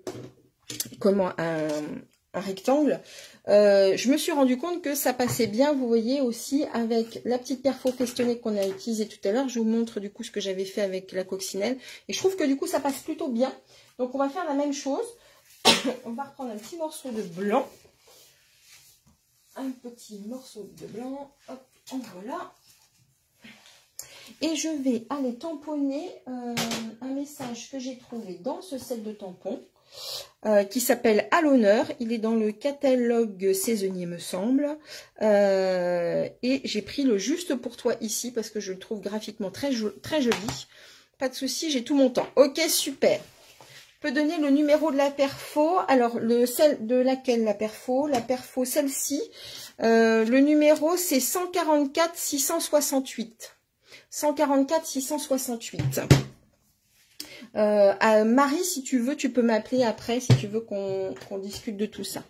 rectangle. Je me suis rendu compte que ça passait bien, vous voyez, aussi avec la petite perfo festonnée qu'on a utilisée tout à l'heure. Je vous montre du coup ce que j'avais fait avec la coccinelle. Et je trouve que du coup, ça passe plutôt bien. Donc, on va faire la même chose. On va reprendre un petit morceau de blanc. Un petit morceau de blanc. Hop, en voilà. Et je vais aller tamponner un message que j'ai trouvé dans ce set de tampons. Qui s'appelle À l'honneur. Il est dans le catalogue saisonnier, me semble. Et j'ai pris le juste pour toi ici parce que je le trouve graphiquement très joli. Pas de souci, j'ai tout mon temps. Ok, super. Je peux donner le numéro de la perfo. Alors, celle de laquelle la perfo, celle-ci. Le numéro, c'est 144 668. 144 668. Marie, si tu veux, tu peux m'appeler après, si tu veux qu'on discute de tout ça.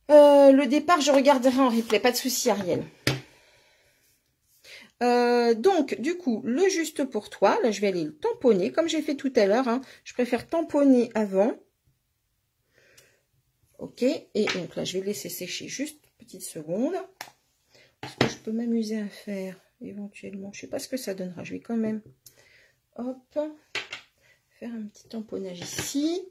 Le départ, je regarderai en replay, pas de souci, Ariel. Donc, du coup, le juste pour toi, là, je vais aller le tamponner, comme j'ai fait tout à l'heure. Hein, je préfère tamponner avant. Ok, et donc là, je vais le laisser sécher juste une petite seconde. Ce que je peux m'amuser à faire, éventuellement, je sais pas ce que ça donnera, je vais quand même... Hop, faire un petit tamponnage ici.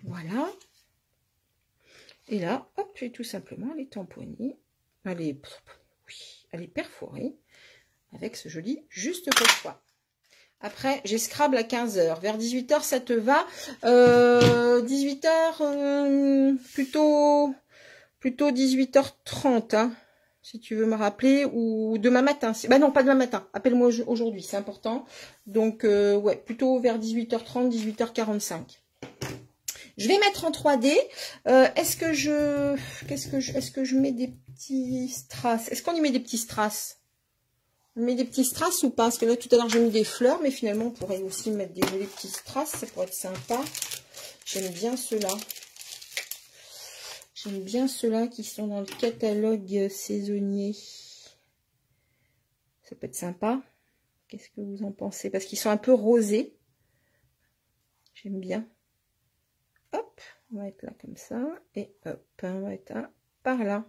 Voilà. Et là, hop, je vais tout simplement aller tamponner, aller perforer avec ce joli juste pour toi. Après, j'ai Scrabble à 15 h. Vers 18 h, ça te va 18 h, plutôt 18 h 30, hein. Si tu veux me rappeler, ou demain matin. Bah non, pas demain matin. Appelle-moi aujourd'hui, c'est important. Donc, ouais, plutôt vers 18 h 30, 18 h 45. Je vais mettre en 3D. Est-ce que je mets des petits strass? Est-ce qu'on y met des petits strass? On met des petits strass ou pas? Parce que là, tout à l'heure, j'ai mis des fleurs, mais finalement, on pourrait aussi mettre des jolis petits strass. Ça pourrait être sympa. J'aime bien ceux-là. J'aime bien ceux-là qui sont dans le catalogue saisonnier. Ça peut être sympa. Qu'est-ce que vous en pensez? Parce qu'ils sont un peu rosés. J'aime bien. Hop, on va être là comme ça. Et hop, on va être là, par là.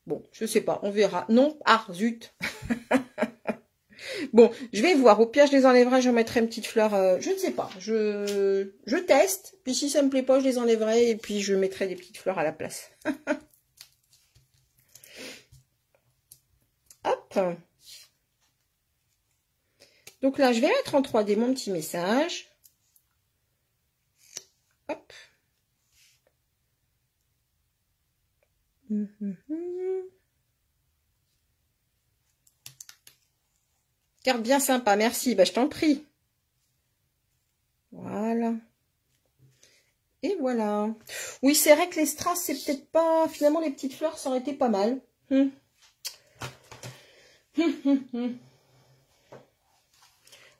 Bon, je sais pas, on verra. Non, ah, zut. Bon, je vais voir. Au pire, je les enlèverai, j'en mettrai une petite fleur. Je ne sais pas. Je teste. Puis si ça me plaît pas, je les enlèverai. Et puis, je mettrai des petites fleurs à la place. Donc là, je vais mettre en 3D mon petit message. Hop. Carte bien sympa, merci. Bah, je t'en prie. Voilà. Et voilà. Oui, c'est vrai que les strass, c'est peut-être pas... Finalement, les petites fleurs, ça aurait été pas mal.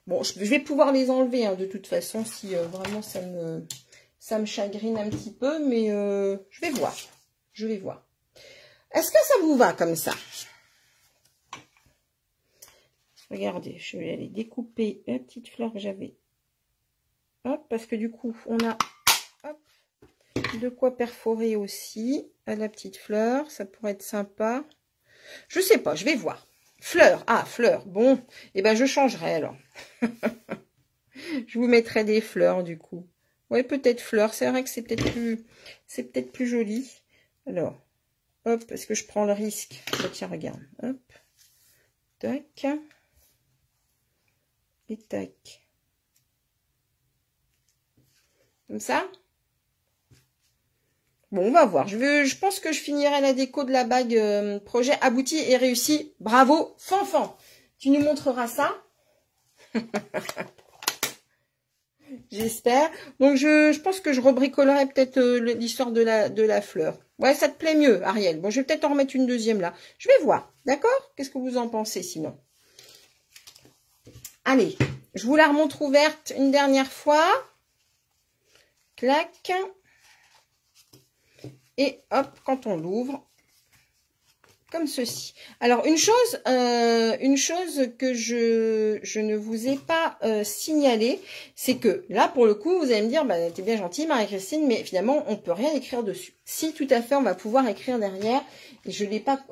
Bon, je vais pouvoir les enlever, hein, de toute façon, si vraiment ça me chagrine un petit peu. Mais je vais voir. Je vais voir. Est-ce que ça vous va comme ça? Regardez, je vais aller découper la petite fleur que j'avais. Hop, parce que du coup, on a hop, de quoi perforer aussi à la petite fleur. Ça pourrait être sympa. Je sais pas, je vais voir. Fleur, ah, fleur. Bon, et ben je changerai alors. Je vous mettrai des fleurs du coup. Ouais, peut-être fleurs. C'est vrai que c'est peut-être plus joli. Alors, hop, est-ce que je prends le risque? Oh, tiens, regarde. Hop. Tac. Et tac. Comme ça. Bon, on va voir. Je pense que je finirai la déco de la bague. Projet abouti et réussi. Bravo, Fanfan. Tu nous montreras ça. J'espère. Donc, je pense que je rebricolerai peut-être l'histoire de la fleur. Ouais, ça te plaît mieux, Ariel. Bon, je vais peut-être en remettre une deuxième là. Je vais voir. D'accord? Qu'est-ce que vous en pensez sinon? Allez, je vous la remontre ouverte une dernière fois. Clac. Et hop, quand on l'ouvre, comme ceci. Alors, une chose que je ne vous ai pas signalé, c'est que là, pour le coup, vous allez me dire, bah, t'es bien gentille, Marie-Christine, mais finalement, on peut rien écrire dessus. Si, tout à fait, on va pouvoir écrire derrière. Et je l'ai pas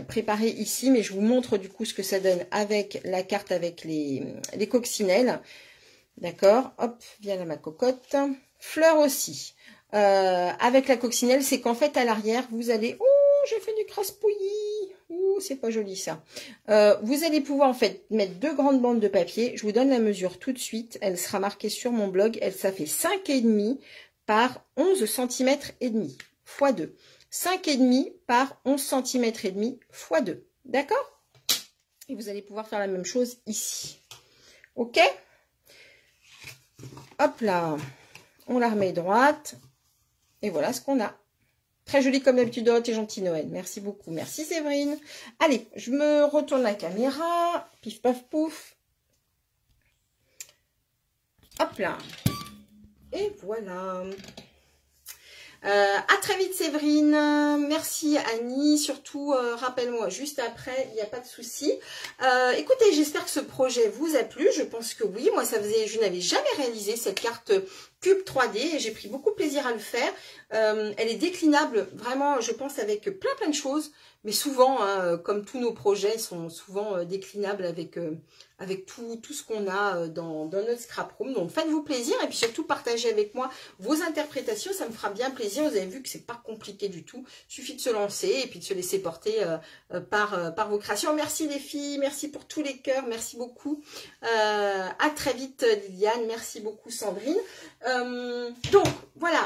préparé ici, mais je vous montre du coup ce que ça donne avec la carte, avec les coccinelles. D'accord. Hop, viens là ma cocotte. Fleur aussi. Avec la coccinelle, c'est qu'en fait, à l'arrière, vous allez... Oh, j'ai fait du craspouillis. Ouh, c'est pas joli ça. Vous allez pouvoir en fait mettre 2 grandes bandes de papier. Je vous donne la mesure tout de suite. Elle sera marquée sur mon blog. Ça fait 5,5 par 11 cm et demi x 2. 5,5 par 11 cm et demi x 2. D'accord? Et vous allez pouvoir faire la même chose ici. Ok? Hop là. On la remet droite. Et voilà ce qu'on a. Très joli comme d'habitude. Oh, t'es gentil Noël. Merci beaucoup. Merci Séverine. Allez, je me retourne la caméra. Pif paf pouf. Hop là. Et voilà. À très vite Séverine, merci Annie, surtout rappelle-moi juste après, il n'y a pas de souci. Écoutez, j'espère que ce projet vous a plu, je pense que oui, moi je n'avais jamais réalisé cette carte cube 3D et j'ai pris beaucoup de plaisir à le faire. Elle est déclinable vraiment, je pense, avec plein de choses, mais souvent, hein, comme tous nos projets sont souvent déclinables avec tout ce qu'on a dans notre scrap room. Donc faites-vous plaisir et puis surtout partagez avec moi vos interprétations, ça me fera bien plaisir. Vous avez vu que c'est pas compliqué du tout, il suffit de se lancer et puis de se laisser porter par vos créations. Merci les filles, merci pour tous les cœurs, merci beaucoup. À très vite Liliane, merci beaucoup Sandrine. Donc voilà,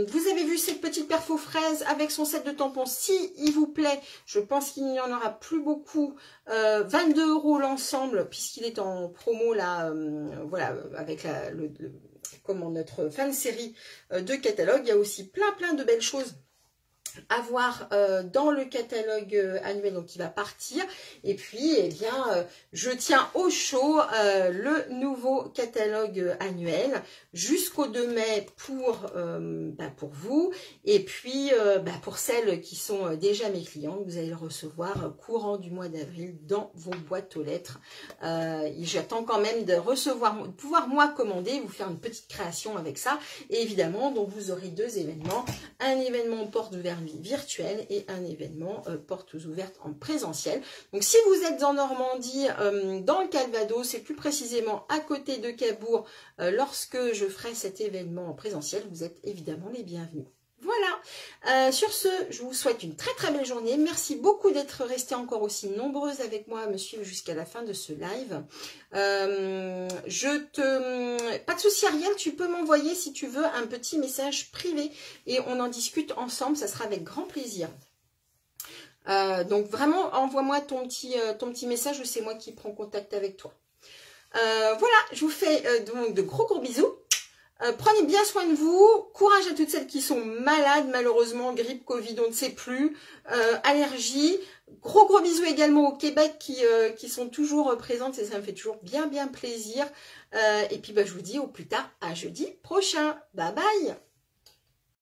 vous avez vu cette petite perfo fraise avec son set de tampons. Si il vous plaît, je pense qu'il n'y en aura plus beaucoup. 22 € l'ensemble puisqu'il est en promo là, voilà, avec notre fin de série de catalogue. Il y a aussi plein de belles choses à voir dans le catalogue annuel donc qui va partir. Et puis eh bien je tiens au chaud le nouveau catalogue annuel jusqu'au 2 mai pour vous, et puis pour celles qui sont déjà mes clientes, vous allez le recevoir courant du mois d'avril dans vos boîtes aux lettres. J'attends quand même de pouvoir moi commander, vous faire une petite création avec ça, et évidemment donc vous aurez 2 événements, un événement porte ouverte virtuel et un événement portes ouvertes en présentiel. Donc si vous êtes en Normandie, dans le Calvados, et plus précisément à côté de Cabourg, lorsque je ferai cet événement en présentiel, vous êtes évidemment les bienvenus. Voilà, sur ce, je vous souhaite une très très belle journée. Merci beaucoup d'être restés encore aussi nombreuses avec moi à me suivre jusqu'à la fin de ce live. Pas de souci Ariel, tu peux m'envoyer si tu veux un petit message privé et on en discute ensemble, ça sera avec grand plaisir. Donc vraiment, envoie-moi ton petit message, c'est moi qui prends contact avec toi. Voilà, je vous fais donc de gros bisous. Prenez bien soin de vous, courage à toutes celles qui sont malades, malheureusement, grippe, Covid, on ne sait plus, allergie. Gros bisous également au Québec qui sont toujours présentes et ça me fait toujours bien plaisir. Et puis je vous dis au plus tard à jeudi prochain. Bye bye.